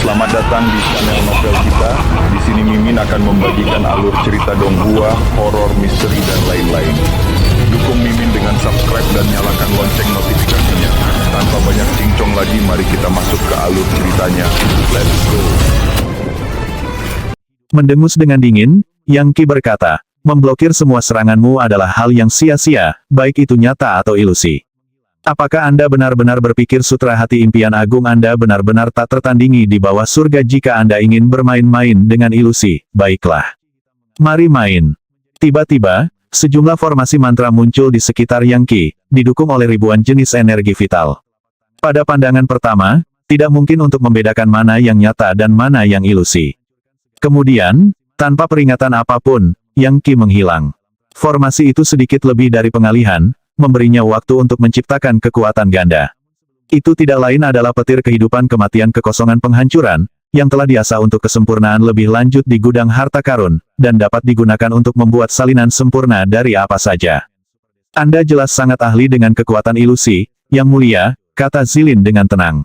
Selamat datang di channel novel kita. Di sini Mimin akan membagikan alur cerita donghua, horor, misteri, dan lain-lain. Dukung Mimin dengan subscribe dan nyalakan lonceng notifikasinya. Tanpa banyak cincong lagi, mari kita masuk ke alur ceritanya. Let's go. Mendengus dengan dingin, Yang Qi berkata, memblokir semua seranganmu adalah hal yang sia-sia, baik itu nyata atau ilusi. Apakah Anda benar-benar berpikir sutra hati impian agung Anda benar-benar tak tertandingi di bawah surga? Jika Anda ingin bermain-main dengan ilusi, baiklah. Mari main. Tiba-tiba, sejumlah formasi mantra muncul di sekitar Yang Qi, didukung oleh ribuan jenis energi vital. Pada pandangan pertama, tidak mungkin untuk membedakan mana yang nyata dan mana yang ilusi. Kemudian, tanpa peringatan apapun, Yang Qi menghilang. Formasi itu sedikit lebih dari pengalihan, memberinya waktu untuk menciptakan kekuatan ganda. Itu tidak lain adalah petir kehidupan kematian kekosongan penghancuran, yang telah diasah untuk kesempurnaan lebih lanjut di gudang harta karun, dan dapat digunakan untuk membuat salinan sempurna dari apa saja. Anda jelas sangat ahli dengan kekuatan ilusi, Yang Mulia, kata Zilin dengan tenang.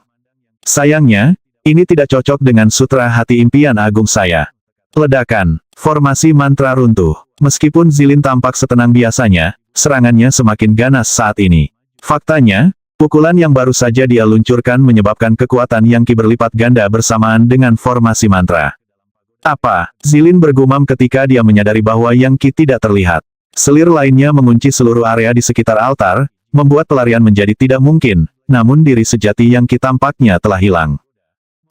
Sayangnya, ini tidak cocok dengan sutra hati impian agung saya. Ledakan, formasi mantra runtuh. Meskipun Zilin tampak setenang biasanya, serangannya semakin ganas saat ini. Faktanya, pukulan yang baru saja dia luncurkan menyebabkan kekuatan Yang Qi berlipat ganda bersamaan dengan formasi mantra. Apa? Zilin bergumam ketika dia menyadari bahwa Yang Qi tidak terlihat. Selir lainnya mengunci seluruh area di sekitar altar, membuat pelarian menjadi tidak mungkin, namun diri sejati Yang Qi tampaknya telah hilang.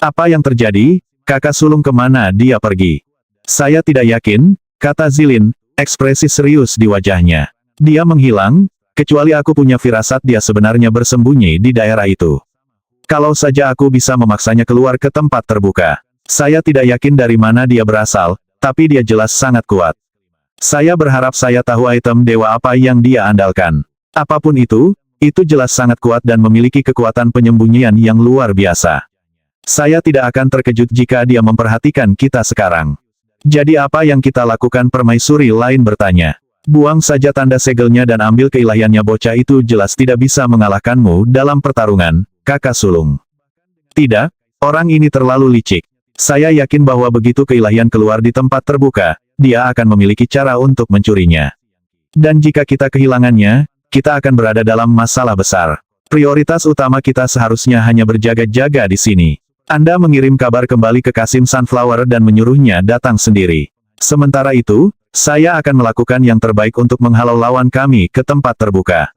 Apa yang terjadi? Kakak sulung kemana dia pergi? Saya tidak yakin, kata Zilin, ekspresi serius di wajahnya. Dia menghilang, kecuali aku punya firasat dia sebenarnya bersembunyi di daerah itu. Kalau saja aku bisa memaksanya keluar ke tempat terbuka. Saya tidak yakin dari mana dia berasal, tapi dia jelas sangat kuat. Saya berharap saya tahu item dewa apa yang dia andalkan. Apapun itu jelas sangat kuat dan memiliki kekuatan penyembunyian yang luar biasa. Saya tidak akan terkejut jika dia memperhatikan kita sekarang. Jadi apa yang kita lakukan? Permaisuri lain bertanya. Buang saja tanda segelnya dan ambil keilahiannya. Bocah itu jelas tidak bisa mengalahkanmu dalam pertarungan, kakak sulung. Tidak, orang ini terlalu licik. Saya yakin bahwa begitu keilahian keluar di tempat terbuka, dia akan memiliki cara untuk mencurinya. Dan jika kita kehilangannya, kita akan berada dalam masalah besar. Prioritas utama kita seharusnya hanya berjaga-jaga di sini. Anda mengirim kabar kembali ke Kasim Sunflower dan menyuruhnya datang sendiri. Sementara itu, saya akan melakukan yang terbaik untuk menghalau lawan kami ke tempat terbuka.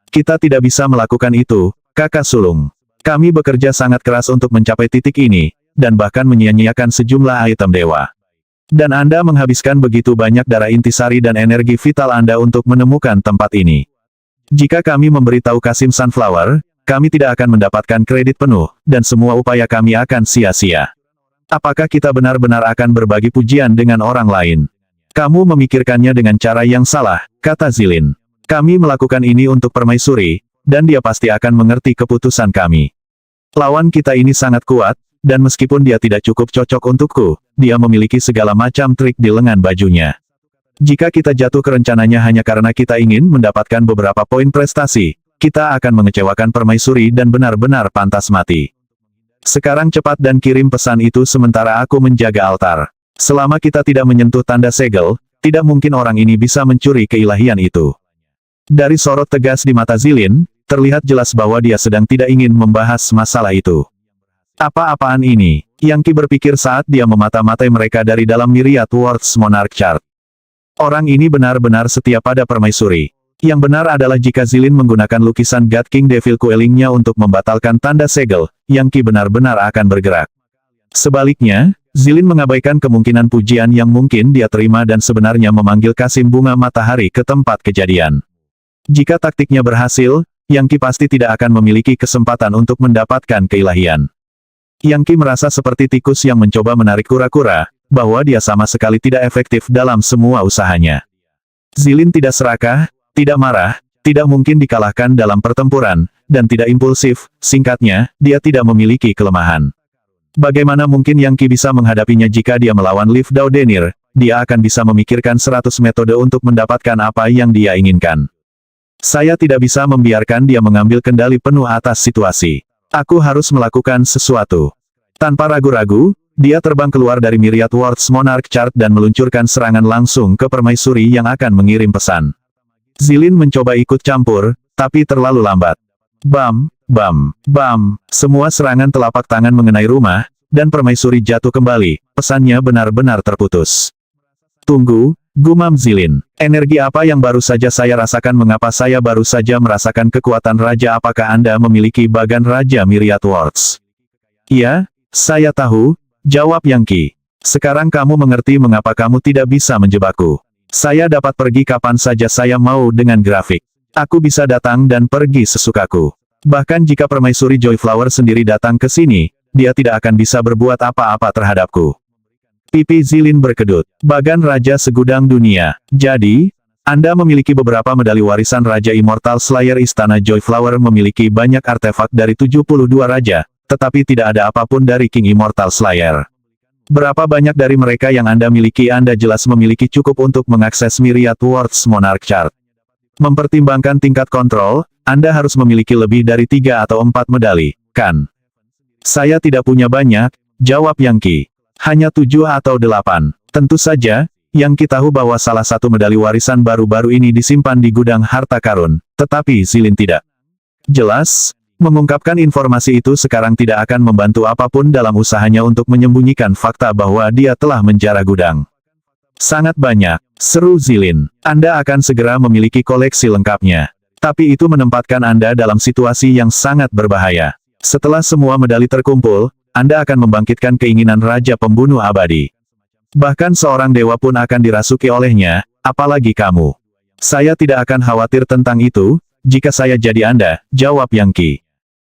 Kita tidak bisa melakukan itu, kakak sulung. Kami bekerja sangat keras untuk mencapai titik ini, dan bahkan menyia-nyiakan sejumlah item dewa. Dan Anda menghabiskan begitu banyak darah intisari dan energi vital Anda untuk menemukan tempat ini. Jika kami memberitahu Kasim Sunflower, kami tidak akan mendapatkan kredit penuh, dan semua upaya kami akan sia-sia. Apakah kita benar-benar akan berbagi pujian dengan orang lain? Kamu memikirkannya dengan cara yang salah, kata Zilin. Kami melakukan ini untuk permaisuri, dan dia pasti akan mengerti keputusan kami. Lawan kita ini sangat kuat, dan meskipun dia tidak cukup cocok untukku, dia memiliki segala macam trik di lengan bajunya. Jika kita jatuh ke rencananya hanya karena kita ingin mendapatkan beberapa poin prestasi, kita akan mengecewakan permaisuri dan benar-benar pantas mati. Sekarang cepat dan kirim pesan itu sementara aku menjaga altar. Selama kita tidak menyentuh tanda segel, tidak mungkin orang ini bisa mencuri keilahian itu. Dari sorot tegas di mata Zilin, terlihat jelas bahwa dia sedang tidak ingin membahas masalah itu. Apa-apaan ini? Yang Qi berpikir saat dia memata-matai mereka dari dalam Myriad Worlds Monarch Chart. Orang ini benar-benar setia pada permaisuri. Yang benar adalah jika Zilin menggunakan lukisan God King Devil Quelling-nya untuk membatalkan tanda segel, Yang Qi benar-benar akan bergerak. Sebaliknya, Zilin mengabaikan kemungkinan pujian yang mungkin dia terima dan sebenarnya memanggil Kasim Bunga Matahari ke tempat kejadian. Jika taktiknya berhasil, Yang Qi pasti tidak akan memiliki kesempatan untuk mendapatkan keilahian. Yang Qi merasa seperti tikus yang mencoba menarik kura-kura, bahwa dia sama sekali tidak efektif dalam semua usahanya. Zilin tidak serakah, tidak marah, tidak mungkin dikalahkan dalam pertempuran, dan tidak impulsif, singkatnya, dia tidak memiliki kelemahan. Bagaimana mungkin Yang Qi bisa menghadapinya jika dia melawan Liv Daudenir? Dia akan bisa memikirkan 100 metode untuk mendapatkan apa yang dia inginkan. Saya tidak bisa membiarkan dia mengambil kendali penuh atas situasi. Aku harus melakukan sesuatu. Tanpa ragu-ragu, dia terbang keluar dari Myriad Worlds Monarch Chart dan meluncurkan serangan langsung ke permaisuri yang akan mengirim pesan. Zilin mencoba ikut campur, tapi terlalu lambat. Bam, bam, bam, semua serangan telapak tangan mengenai rumah, dan permaisuri jatuh kembali, pesannya benar-benar terputus. Tunggu, gumam Zilin. Energi apa yang baru saja saya rasakan? Mengapa saya baru saja merasakan kekuatan raja? Apakah Anda memiliki bagan raja Myriad Worlds? Iya, saya tahu, jawab Yang Qi. Sekarang kamu mengerti mengapa kamu tidak bisa menjebakku. Saya dapat pergi kapan saja saya mau dengan grafik. Aku bisa datang dan pergi sesukaku. Bahkan jika permaisuri Joyflower sendiri datang ke sini, dia tidak akan bisa berbuat apa-apa terhadapku. Pipi Zilin berkedut. Bagan Raja Segudang Dunia. Jadi, Anda memiliki beberapa medali warisan Raja Immortal Slayer. Istana Joyflower memiliki banyak artefak dari 72 raja, tetapi tidak ada apapun dari King Immortal Slayer. Berapa banyak dari mereka yang Anda miliki? Anda jelas memiliki cukup untuk mengakses Myriad Worlds Monarch Chart. Mempertimbangkan tingkat kontrol, Anda harus memiliki lebih dari 3 atau 4 medali, kan? Saya tidak punya banyak, jawab Yang Qi. Hanya 7 atau 8. Tentu saja, Yang Qi tahu bahwa salah satu medali warisan baru-baru ini disimpan di gudang harta karun, tetapi Zilin tidak. Jelas, mengungkapkan informasi itu sekarang tidak akan membantu apapun dalam usahanya untuk menyembunyikan fakta bahwa dia telah menjara gudang. Sangat banyak, seru Zilin. Anda akan segera memiliki koleksi lengkapnya. Tapi itu menempatkan Anda dalam situasi yang sangat berbahaya. Setelah semua medali terkumpul, Anda akan membangkitkan keinginan Raja Pembunuh Abadi. Bahkan seorang dewa pun akan dirasuki olehnya, apalagi kamu. Saya tidak akan khawatir tentang itu, jika saya jadi Anda, jawab Yang Qi.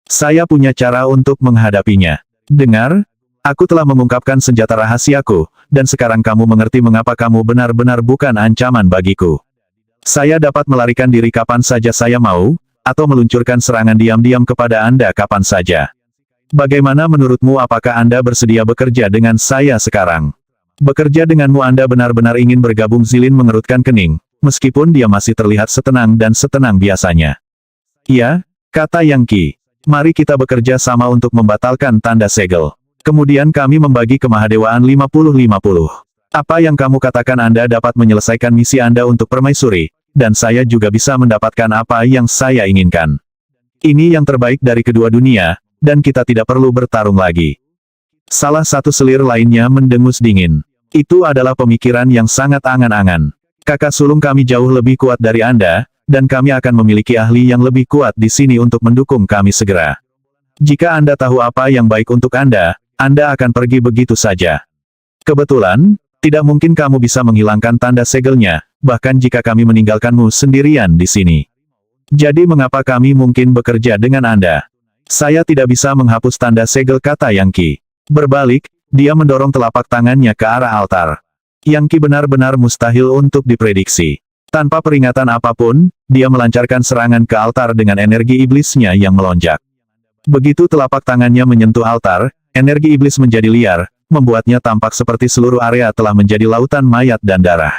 Saya punya cara untuk menghadapinya. Dengar, aku telah mengungkapkan senjata rahasiaku, dan sekarang kamu mengerti mengapa kamu benar-benar bukan ancaman bagiku. Saya dapat melarikan diri kapan saja saya mau, atau meluncurkan serangan diam-diam kepada Anda kapan saja. Bagaimana menurutmu? Apakah Anda bersedia bekerja dengan saya sekarang? Bekerja denganmu? Anda benar-benar ingin bergabung? Zilin mengerutkan kening, meskipun dia masih terlihat setenang dan setenang biasanya. Iya, kata Yang Qi. Mari kita bekerja sama untuk membatalkan tanda segel. Kemudian kami membagi kemahadewaan 50-50. Apa yang kamu katakan? Anda dapat menyelesaikan misi Anda untuk permaisuri, dan saya juga bisa mendapatkan apa yang saya inginkan. Ini yang terbaik dari kedua dunia, dan kita tidak perlu bertarung lagi. Salah satu selir lainnya mendengus dingin. Itu adalah pemikiran yang sangat angan-angan. Kakak sulung kami jauh lebih kuat dari Anda, dan kami akan memiliki ahli yang lebih kuat di sini untuk mendukung kami segera. Jika Anda tahu apa yang baik untuk Anda akan pergi begitu saja. Kebetulan, tidak mungkin kamu bisa menghilangkan tanda segelnya, bahkan jika kami meninggalkanmu sendirian di sini. Jadi mengapa kami mungkin bekerja dengan Anda? Saya tidak bisa menghapus tanda segel, kata Yang Qi. Berbalik, dia mendorong telapak tangannya ke arah altar. Yang Qi benar-benar mustahil untuk diprediksi. Tanpa peringatan apapun, dia melancarkan serangan ke altar dengan energi iblisnya yang melonjak. Begitu telapak tangannya menyentuh altar, energi iblis menjadi liar, membuatnya tampak seperti seluruh area telah menjadi lautan mayat dan darah.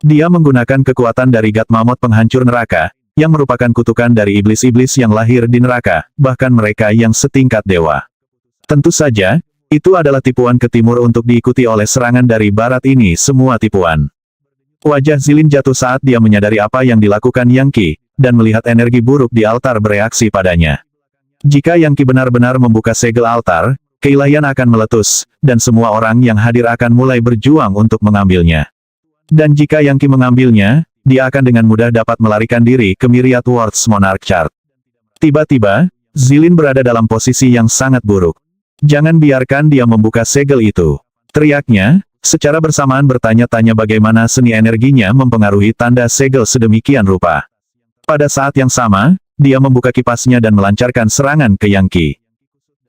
Dia menggunakan kekuatan dari God Mammoth penghancur neraka, yang merupakan kutukan dari iblis-iblis yang lahir di neraka, bahkan mereka yang setingkat dewa. Tentu saja, itu adalah tipuan ke timur untuk diikuti oleh serangan dari barat. Ini semua tipuan. Wajah Zilin jatuh saat dia menyadari apa yang dilakukan Yang Qi, dan melihat energi buruk di altar bereaksi padanya. Jika Yang Qi benar-benar membuka segel altar, keilahian akan meletus, dan semua orang yang hadir akan mulai berjuang untuk mengambilnya. Dan jika Yang Qi mengambilnya, dia akan dengan mudah dapat melarikan diri ke Myriad Worlds Monarch Chart. Tiba-tiba, Zilin berada dalam posisi yang sangat buruk. Jangan biarkan dia membuka segel itu. Teriaknya, secara bersamaan bertanya-tanya bagaimana seni energinya mempengaruhi tanda segel sedemikian rupa. Pada saat yang sama, dia membuka kipasnya dan melancarkan serangan ke Yang Qi.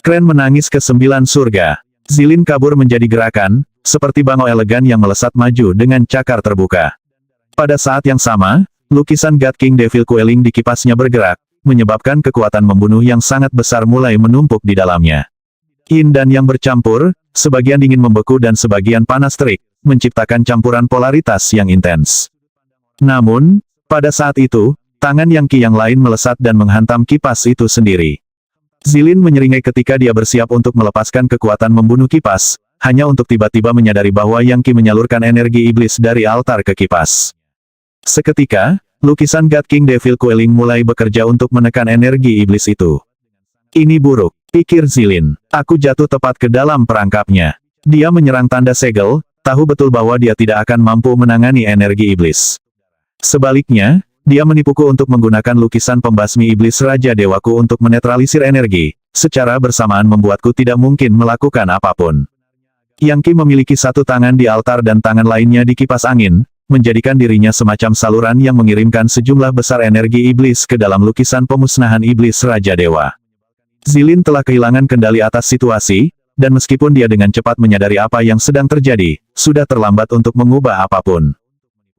Kren menangis ke 9 surga. Zilin kabur menjadi gerakan, seperti bangau elegan yang melesat maju dengan cakar terbuka. Pada saat yang sama, lukisan God King Devil Quelling di kipasnya bergerak, menyebabkan kekuatan membunuh yang sangat besar mulai menumpuk di dalamnya. Yin dan yang bercampur, sebagian dingin membeku dan sebagian panas terik, menciptakan campuran polaritas yang intens. Namun, pada saat itu, tangan Yang Qi yang lain melesat dan menghantam kipas itu sendiri. Zilin menyeringai ketika dia bersiap untuk melepaskan kekuatan membunuh kipas, hanya untuk tiba-tiba menyadari bahwa Yang Qi menyalurkan energi iblis dari altar ke kipas. Seketika, lukisan God King Devil Quelling mulai bekerja untuk menekan energi iblis itu. Ini buruk, pikir Zilin. Aku jatuh tepat ke dalam perangkapnya. Dia menyerang tanda segel, tahu betul bahwa dia tidak akan mampu menangani energi iblis. Sebaliknya, dia menipuku untuk menggunakan lukisan pembasmi iblis Raja Dewaku untuk menetralisir energi, secara bersamaan membuatku tidak mungkin melakukan apapun. Yang Qi memiliki satu tangan di altar dan tangan lainnya di kipas angin, menjadikan dirinya semacam saluran yang mengirimkan sejumlah besar energi iblis ke dalam lukisan pemusnahan iblis Raja Dewa. Zilin telah kehilangan kendali atas situasi, dan meskipun dia dengan cepat menyadari apa yang sedang terjadi, sudah terlambat untuk mengubah apapun.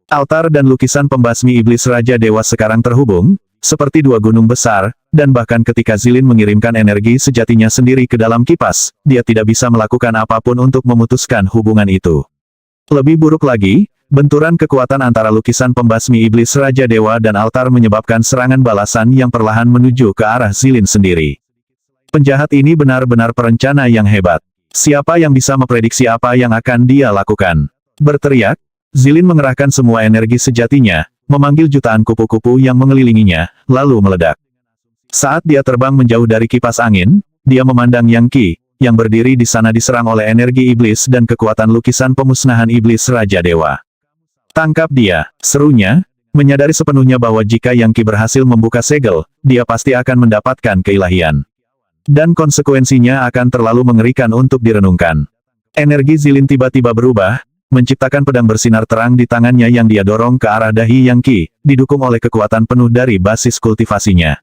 Altar dan lukisan pembasmi iblis Raja Dewa sekarang terhubung, seperti dua gunung besar, dan bahkan ketika Zilin mengirimkan energi sejatinya sendiri ke dalam kipas, dia tidak bisa melakukan apapun untuk memutuskan hubungan itu. Lebih buruk lagi, benturan kekuatan antara lukisan pembasmi iblis Raja Dewa dan altar menyebabkan serangan balasan yang perlahan menuju ke arah Zilin sendiri. Penjahat ini benar-benar perencana yang hebat. Siapa yang bisa memprediksi apa yang akan dia lakukan? Berteriak, Zilin mengerahkan semua energi sejatinya, memanggil jutaan kupu-kupu yang mengelilinginya, lalu meledak. Saat dia terbang menjauh dari kipas angin, dia memandang Yang Qi, yang berdiri di sana diserang oleh energi iblis dan kekuatan lukisan pemusnahan iblis Raja Dewa. Tangkap dia, serunya, menyadari sepenuhnya bahwa jika Yang Qi berhasil membuka segel, dia pasti akan mendapatkan keilahian. Dan konsekuensinya akan terlalu mengerikan untuk direnungkan. Energi Zilin tiba-tiba berubah, menciptakan pedang bersinar terang di tangannya yang dia dorong ke arah dahi Yang Qi, didukung oleh kekuatan penuh dari basis kultivasinya.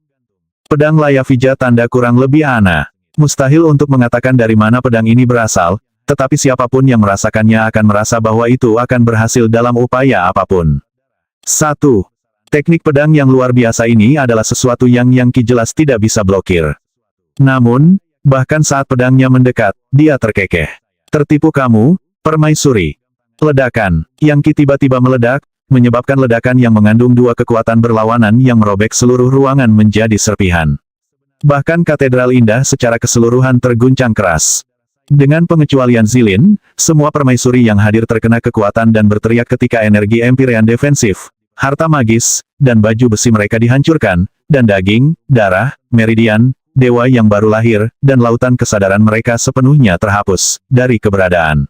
Pedang Layavija tanda kurang lebih ana. Mustahil untuk mengatakan dari mana pedang ini berasal, tetapi siapapun yang merasakannya akan merasa bahwa itu akan berhasil dalam upaya apapun. 1. Teknik pedang yang luar biasa ini adalah sesuatu yang Yang Qi jelas tidak bisa blokir. Namun, bahkan saat pedangnya mendekat, dia terkekeh. Tertipu kamu, permaisuri. Ledakan. Yang Qi tiba-tiba meledak, menyebabkan ledakan yang mengandung dua kekuatan berlawanan yang merobek seluruh ruangan menjadi serpihan. Bahkan katedral indah secara keseluruhan terguncang keras. Dengan pengecualian Zilin, semua permaisuri yang hadir terkena kekuatan dan berteriak ketika energi Empyrean defensif, harta magis, dan baju besi mereka dihancurkan, dan daging, darah, meridian, dewa yang baru lahir, dan lautan kesadaran mereka sepenuhnya terhapus dari keberadaan.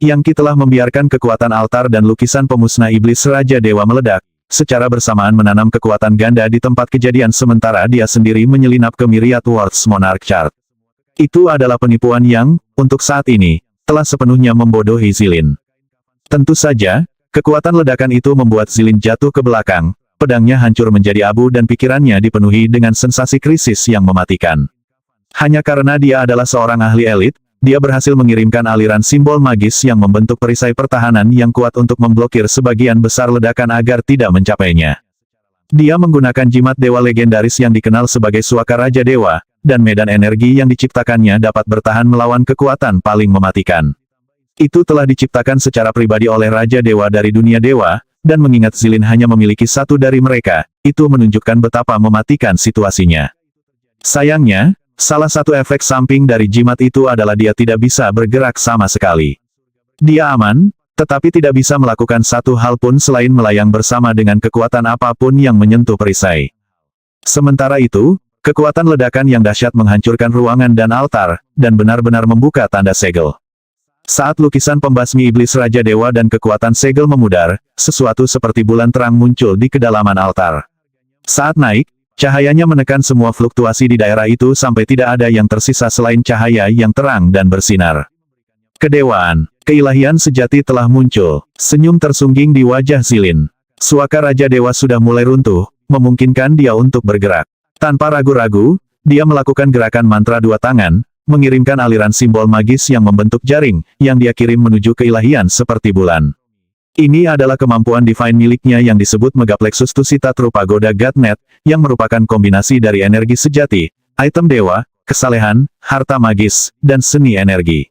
Yang Qi telah membiarkan kekuatan altar dan lukisan pemusnah iblis Raja Dewa meledak, secara bersamaan menanam kekuatan ganda di tempat kejadian sementara dia sendiri menyelinap ke Myriad Worlds Monarch Chart. Itu adalah penipuan yang, untuk saat ini, telah sepenuhnya membodohi Zilin. Tentu saja, kekuatan ledakan itu membuat Zilin jatuh ke belakang, pedangnya hancur menjadi abu dan pikirannya dipenuhi dengan sensasi krisis yang mematikan. Hanya karena dia adalah seorang ahli elit, dia berhasil mengirimkan aliran simbol magis yang membentuk perisai pertahanan yang kuat untuk memblokir sebagian besar ledakan agar tidak mencapainya. Dia menggunakan jimat dewa legendaris yang dikenal sebagai Suaka Raja Dewa, dan medan energi yang diciptakannya dapat bertahan melawan kekuatan paling mematikan. Itu telah diciptakan secara pribadi oleh Raja Dewa dari dunia dewa, dan mengingat Zilin hanya memiliki satu dari mereka, itu menunjukkan betapa mematikan situasinya. Sayangnya, salah satu efek samping dari jimat itu adalah dia tidak bisa bergerak sama sekali. Dia aman, tetapi tidak bisa melakukan satu hal pun selain melayang bersama dengan kekuatan apapun yang menyentuh perisai. Sementara itu, kekuatan ledakan yang dahsyat menghancurkan ruangan dan altar, dan benar-benar membuka tanda segel. Saat lukisan pembasmi iblis Raja Dewa dan kekuatan segel memudar, sesuatu seperti bulan terang muncul di kedalaman altar. Saat naik, cahayanya menekan semua fluktuasi di daerah itu sampai tidak ada yang tersisa selain cahaya yang terang dan bersinar. Kedewaan, keilahian sejati telah muncul. Senyum tersungging di wajah Zilin. Suaka Raja Dewa sudah mulai runtuh, memungkinkan dia untuk bergerak. Tanpa ragu-ragu, dia melakukan gerakan mantra dua tangan, mengirimkan aliran simbol magis yang membentuk jaring, yang dia kirim menuju keilahian seperti bulan. Ini adalah kemampuan divine miliknya yang disebut Megaplexus Tusitatu Pagoda Godnet, yang merupakan kombinasi dari energi sejati, item dewa, kesalehan, harta magis, dan seni energi.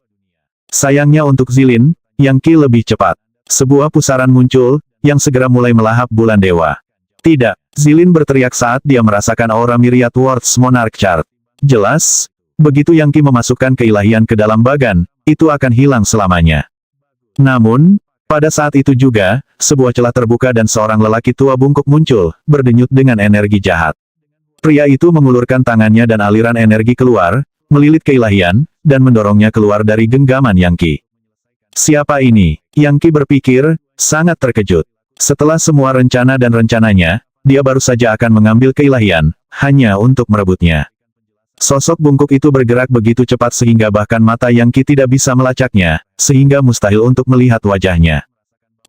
Sayangnya untuk Zilin, Yang Qi lebih cepat. Sebuah pusaran muncul, yang segera mulai melahap bulan dewa. Tidak, Zilin berteriak saat dia merasakan aura Myriad Worlds Monarch Chart. Jelas, begitu Yang Qi memasukkan keilahian ke dalam bagan, itu akan hilang selamanya. Namun, pada saat itu juga, sebuah celah terbuka dan seorang lelaki tua bungkuk muncul, berdenyut dengan energi jahat. Pria itu mengulurkan tangannya dan aliran energi keluar, melilit keilahian, dan mendorongnya keluar dari genggaman Yang Qi. Siapa ini? Yang Qi berpikir, sangat terkejut. Setelah semua rencana dan rencananya, dia baru saja akan mengambil keilahian, hanya untuk merebutnya. Sosok bungkuk itu bergerak begitu cepat sehingga bahkan mata Yang Qi tidak bisa melacaknya, sehingga mustahil untuk melihat wajahnya.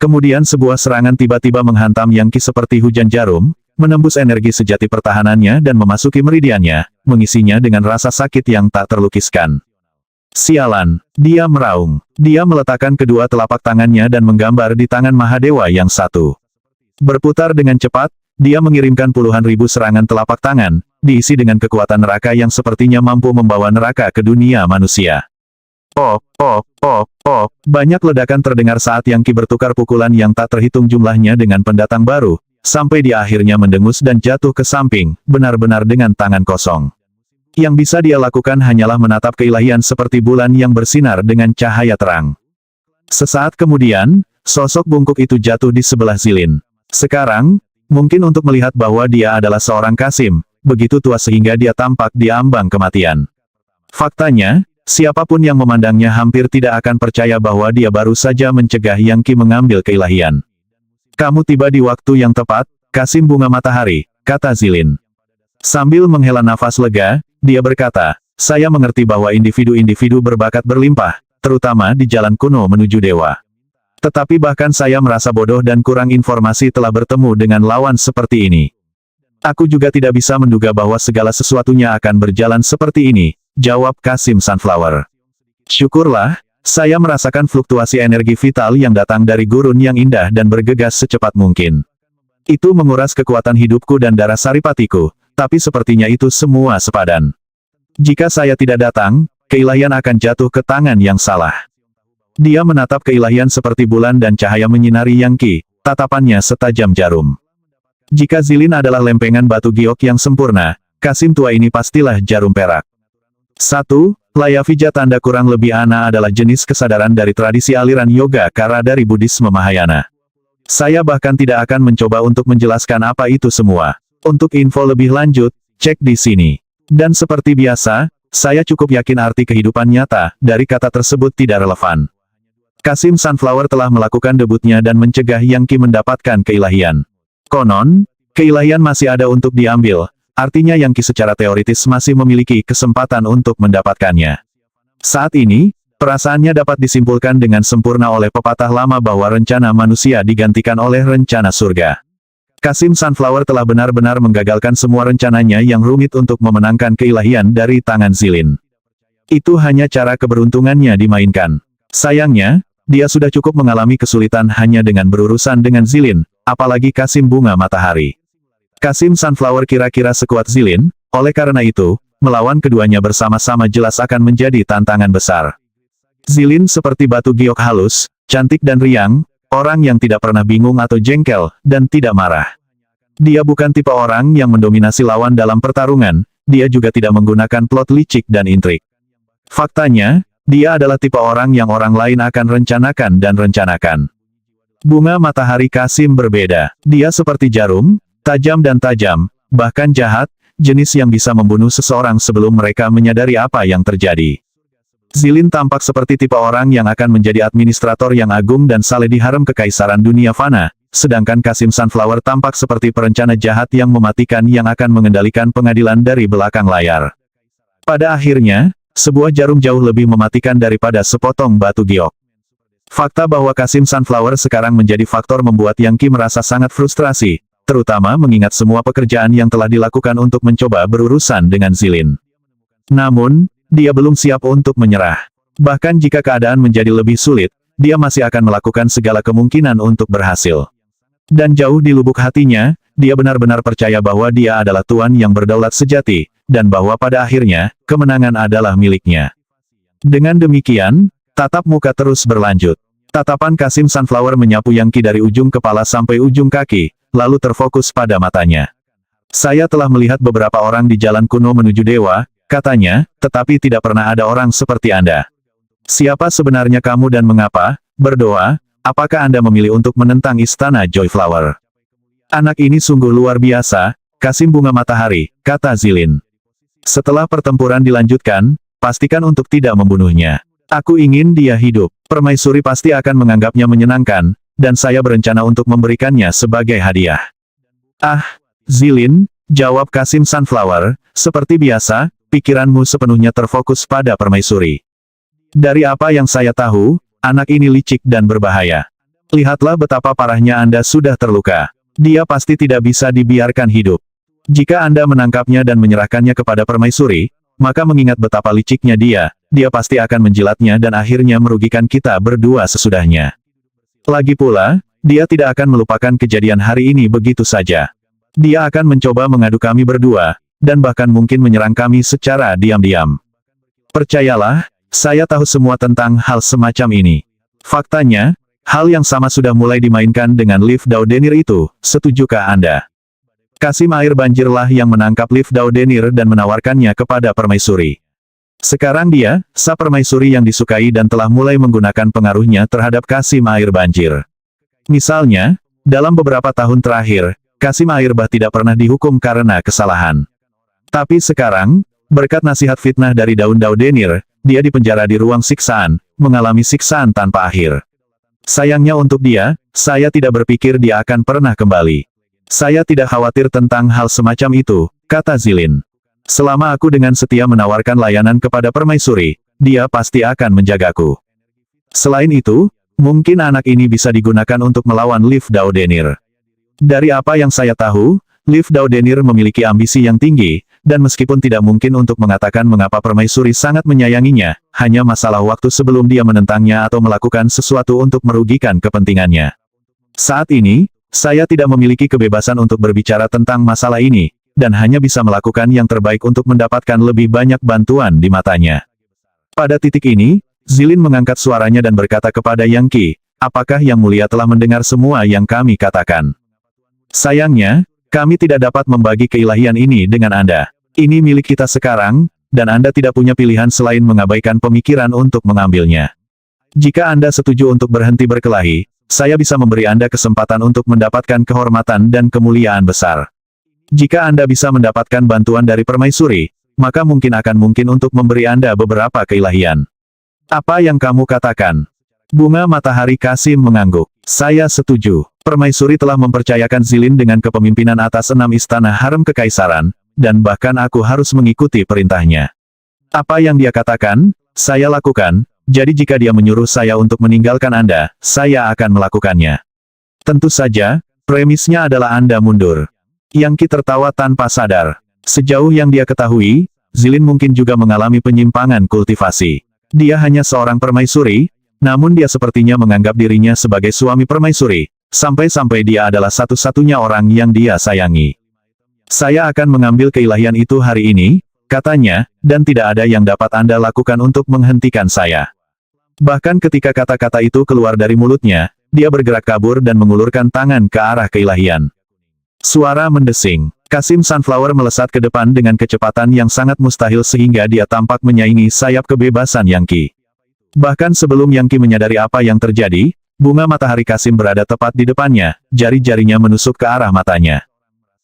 Kemudian sebuah serangan tiba-tiba menghantam Yang Qi seperti hujan jarum, menembus energi sejati pertahanannya dan memasuki meridiannya, mengisinya dengan rasa sakit yang tak terlukiskan. Sialan, dia meraung. Dia meletakkan kedua telapak tangannya dan menggambar di tangan Mahadewa yang satu. Berputar dengan cepat, dia mengirimkan puluhan ribu serangan telapak tangan, diisi dengan kekuatan neraka yang sepertinya mampu membawa neraka ke dunia manusia. Pop, pop, pop, pop. Banyak ledakan terdengar saat Yang Qi bertukar pukulan yang tak terhitung jumlahnya dengan pendatang baru, sampai dia akhirnya mendengus dan jatuh ke samping, benar-benar dengan tangan kosong. Yang bisa dia lakukan hanyalah menatap keilahian seperti bulan yang bersinar dengan cahaya terang. Sesaat kemudian, sosok bungkuk itu jatuh di sebelah Zilin. Sekarang, mungkin untuk melihat bahwa dia adalah seorang Qasim, begitu tua sehingga dia tampak di ambang kematian. Faktanya, siapapun yang memandangnya hampir tidak akan percaya bahwa dia baru saja mencegah Yang Qi mengambil keilahian. Kamu tiba di waktu yang tepat, Qasim Bunga Matahari, kata Zilin. Sambil menghela nafas lega, dia berkata, saya mengerti bahwa individu-individu berbakat berlimpah, terutama di jalan kuno menuju dewa. Tetapi bahkan saya merasa bodoh dan kurang informasi telah bertemu dengan lawan seperti ini. Aku juga tidak bisa menduga bahwa segala sesuatunya akan berjalan seperti ini, jawab Qasim Sunflower. Syukurlah, saya merasakan fluktuasi energi vital yang datang dari gurun yang indah dan bergegas secepat mungkin. Itu menguras kekuatan hidupku dan darah saripatiku, tapi sepertinya itu semua sepadan. Jika saya tidak datang, keilahian akan jatuh ke tangan yang salah. Dia menatap keilahian seperti bulan dan cahaya menyinari Yang Qi, tatapannya setajam jarum. Jika Zilin adalah lempengan batu giok yang sempurna, Qasim tua ini pastilah jarum perak. 1. Layavija tanda kurang lebih ana adalah jenis kesadaran dari tradisi aliran yoga kara dari Buddhisme Mahayana. Saya bahkan tidak akan mencoba untuk menjelaskan apa itu semua. Untuk info lebih lanjut, cek di sini. Dan seperti biasa, saya cukup yakin arti kehidupan nyata dari kata tersebut tidak relevan. Qasim Sunflower telah melakukan debutnya dan mencegah Yang Qi mendapatkan keilahian. Konon, keilahian masih ada untuk diambil. Artinya Yang Qi secara teoritis masih memiliki kesempatan untuk mendapatkannya. Saat ini, perasaannya dapat disimpulkan dengan sempurna oleh pepatah lama bahwa rencana manusia digantikan oleh rencana surga. Qasim Sunflower telah benar-benar menggagalkan semua rencananya yang rumit untuk memenangkan keilahian dari tangan Zilin. Itu hanya cara keberuntungannya dimainkan. Sayangnya, dia sudah cukup mengalami kesulitan hanya dengan berurusan dengan Zilin, apalagi Qasim Bunga Matahari. Qasim Sunflower kira-kira sekuat Zilin, oleh karena itu, melawan keduanya bersama-sama jelas akan menjadi tantangan besar. Zilin seperti batu giok halus, cantik dan riang, orang yang tidak pernah bingung atau jengkel, dan tidak marah. Dia bukan tipe orang yang mendominasi lawan dalam pertarungan, dia juga tidak menggunakan plot licik dan intrik. Faktanya, dia adalah tipe orang yang orang lain akan rencanakan dan rencanakan. Bunga Matahari Qasim berbeda. Dia seperti jarum, tajam dan tajam, bahkan jahat, jenis yang bisa membunuh seseorang sebelum mereka menyadari apa yang terjadi. Zilin tampak seperti tipe orang yang akan menjadi administrator yang agung dan saleh di harem kekaisaran dunia fana, sedangkan Qasim Sunflower tampak seperti perencana jahat yang mematikan yang akan mengendalikan pengadilan dari belakang layar. Pada akhirnya, sebuah jarum jauh lebih mematikan daripada sepotong batu giok. Fakta bahwa Qasim Sunflower sekarang menjadi faktor membuat Yang Qi merasa sangat frustrasi, terutama mengingat semua pekerjaan yang telah dilakukan untuk mencoba berurusan dengan Zilin. Namun, dia belum siap untuk menyerah. Bahkan jika keadaan menjadi lebih sulit, dia masih akan melakukan segala kemungkinan untuk berhasil. Dan jauh di lubuk hatinya, dia benar-benar percaya bahwa dia adalah tuan yang berdaulat sejati, dan bahwa pada akhirnya, kemenangan adalah miliknya. Dengan demikian, tatap muka terus berlanjut. Tatapan Qasim Sunflower menyapu Yang Qi dari ujung kepala sampai ujung kaki, lalu terfokus pada matanya. Saya telah melihat beberapa orang di jalan kuno menuju dewa, katanya, tetapi tidak pernah ada orang seperti Anda. Siapa sebenarnya kamu dan mengapa, berdoa, apakah Anda memilih untuk menentang istana Joyflower? Anak ini sungguh luar biasa, Kasim Bunga Matahari, kata Zilin. Setelah pertempuran dilanjutkan, pastikan untuk tidak membunuhnya. Aku ingin dia hidup. Permaisuri pasti akan menganggapnya menyenangkan, dan saya berencana untuk memberikannya sebagai hadiah. Ah, Zilin, jawab Kasim Sunflower, seperti biasa, pikiranmu sepenuhnya terfokus pada permaisuri. Dari apa yang saya tahu, anak ini licik dan berbahaya. Lihatlah betapa parahnya Anda sudah terluka. Dia pasti tidak bisa dibiarkan hidup. Jika Anda menangkapnya dan menyerahkannya kepada permaisuri, maka mengingat betapa liciknya dia pasti akan menjilatnya dan akhirnya merugikan kita berdua sesudahnya. Lagi pula, dia tidak akan melupakan kejadian hari ini begitu saja. Dia akan mencoba mengadu kami berdua, dan bahkan mungkin menyerang kami secara diam-diam. Percayalah, saya tahu semua tentang hal semacam ini. Faktanya, hal yang sama sudah mulai dimainkan dengan Liv Daudenir itu, setujukah Anda? Kasim Air Banjirlah yang menangkap Liv Daudenir dan menawarkannya kepada permaisuri. Sekarang dia, sang permaisuri yang disukai dan telah mulai menggunakan pengaruhnya terhadap Kasim Air Banjir. Misalnya, dalam beberapa tahun terakhir, Kasim Airbah tidak pernah dihukum karena kesalahan. Tapi sekarang, berkat nasihat fitnah dari Daun Daudenir, dia dipenjara di ruang siksaan, mengalami siksaan tanpa akhir. Sayangnya untuk dia, saya tidak berpikir dia akan pernah kembali. Saya tidak khawatir tentang hal semacam itu, kata Zilin. Selama aku dengan setia menawarkan layanan kepada permaisuri, dia pasti akan menjagaku. Selain itu, mungkin anak ini bisa digunakan untuk melawan Liv Daudenir. Dari apa yang saya tahu, Liv Daudenir memiliki ambisi yang tinggi, dan meskipun tidak mungkin untuk mengatakan mengapa permaisuri sangat menyayanginya, hanya masalah waktu sebelum dia menentangnya atau melakukan sesuatu untuk merugikan kepentingannya. Saat ini, saya tidak memiliki kebebasan untuk berbicara tentang masalah ini, dan hanya bisa melakukan yang terbaik untuk mendapatkan lebih banyak bantuan di matanya. Pada titik ini, Zilin mengangkat suaranya dan berkata kepada Yang Qi, apakah Yang Mulia telah mendengar semua yang kami katakan? Sayangnya, kami tidak dapat membagi keilahian ini dengan Anda. Ini milik kita sekarang, dan Anda tidak punya pilihan selain mengabaikan pemikiran untuk mengambilnya. Jika Anda setuju untuk berhenti berkelahi, saya bisa memberi Anda kesempatan untuk mendapatkan kehormatan dan kemuliaan besar. Jika Anda bisa mendapatkan bantuan dari permaisuri, maka mungkin untuk memberi Anda beberapa keilahian. Apa yang kamu katakan? Bunga Matahari Kasim mengangguk. Saya setuju. Permaisuri telah mempercayakan Zilin dengan kepemimpinan atas 6 istana harem kekaisaran, dan bahkan aku harus mengikuti perintahnya. Apa yang dia katakan, saya lakukan, jadi jika dia menyuruh saya untuk meninggalkan Anda, saya akan melakukannya. Tentu saja, premisnya adalah Anda mundur. Yang Qi tertawa tanpa sadar. Sejauh yang dia ketahui, Zilin mungkin juga mengalami penyimpangan kultivasi. Dia hanya seorang permaisuri, namun dia sepertinya menganggap dirinya sebagai suami permaisuri, sampai-sampai dia adalah satu-satunya orang yang dia sayangi. Saya akan mengambil keilahian itu hari ini, katanya, dan tidak ada yang dapat Anda lakukan untuk menghentikan saya. Bahkan ketika kata-kata itu keluar dari mulutnya, dia bergerak kabur dan mengulurkan tangan ke arah keilahian. Suara mendesing. Kasim Sunflower melesat ke depan dengan kecepatan yang sangat mustahil sehingga dia tampak menyaingi sayap kebebasan Yang Qi. Bahkan sebelum Yang Qi menyadari apa yang terjadi, bunga matahari Kasim berada tepat di depannya, jari-jarinya menusuk ke arah matanya.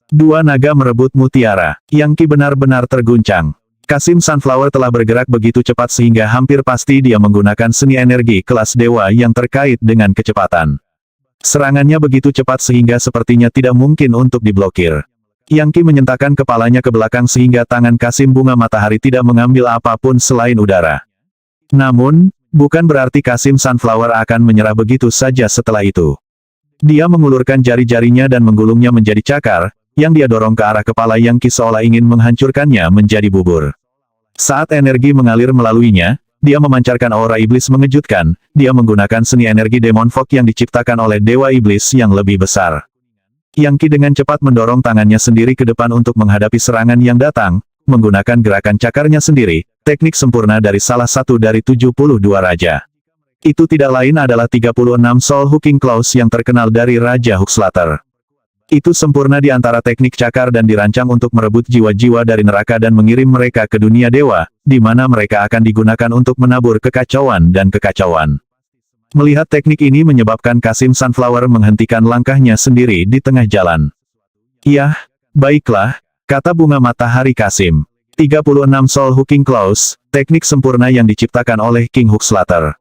Dua naga merebut mutiara. Yang Qi benar-benar terguncang. Kasim Sunflower telah bergerak begitu cepat sehingga hampir pasti dia menggunakan seni energi kelas dewa yang terkait dengan kecepatan. Serangannya begitu cepat sehingga sepertinya tidak mungkin untuk diblokir. Yang Qi menyentakkan kepalanya ke belakang sehingga tangan Kasim bunga matahari tidak mengambil apapun selain udara. Namun, bukan berarti Kasim Sunflower akan menyerah begitu saja setelah itu. Dia mengulurkan jari-jarinya dan menggulungnya menjadi cakar, yang dia dorong ke arah kepala Yang Qi seolah ingin menghancurkannya menjadi bubur. Saat energi mengalir melaluinya, dia memancarkan aura iblis mengejutkan, dia menggunakan seni energi Demon Fog yang diciptakan oleh Dewa Iblis yang lebih besar. Yang Qi dengan cepat mendorong tangannya sendiri ke depan untuk menghadapi serangan yang datang, menggunakan gerakan cakarnya sendiri, teknik sempurna dari salah satu dari 72 raja. Itu tidak lain adalah 36 Soul Hooking Claws yang terkenal dari Raja Hookslater. Itu sempurna di antara teknik cakar dan dirancang untuk merebut jiwa-jiwa dari neraka dan mengirim mereka ke dunia dewa, di mana mereka akan digunakan untuk menabur kekacauan dan kekacauan. Melihat teknik ini menyebabkan Kasim Sunflower menghentikan langkahnya sendiri di tengah jalan. "Yah, baiklah," kata bunga matahari Kasim. 36 Soul Hooking Claws, teknik sempurna yang diciptakan oleh King Hook Slater.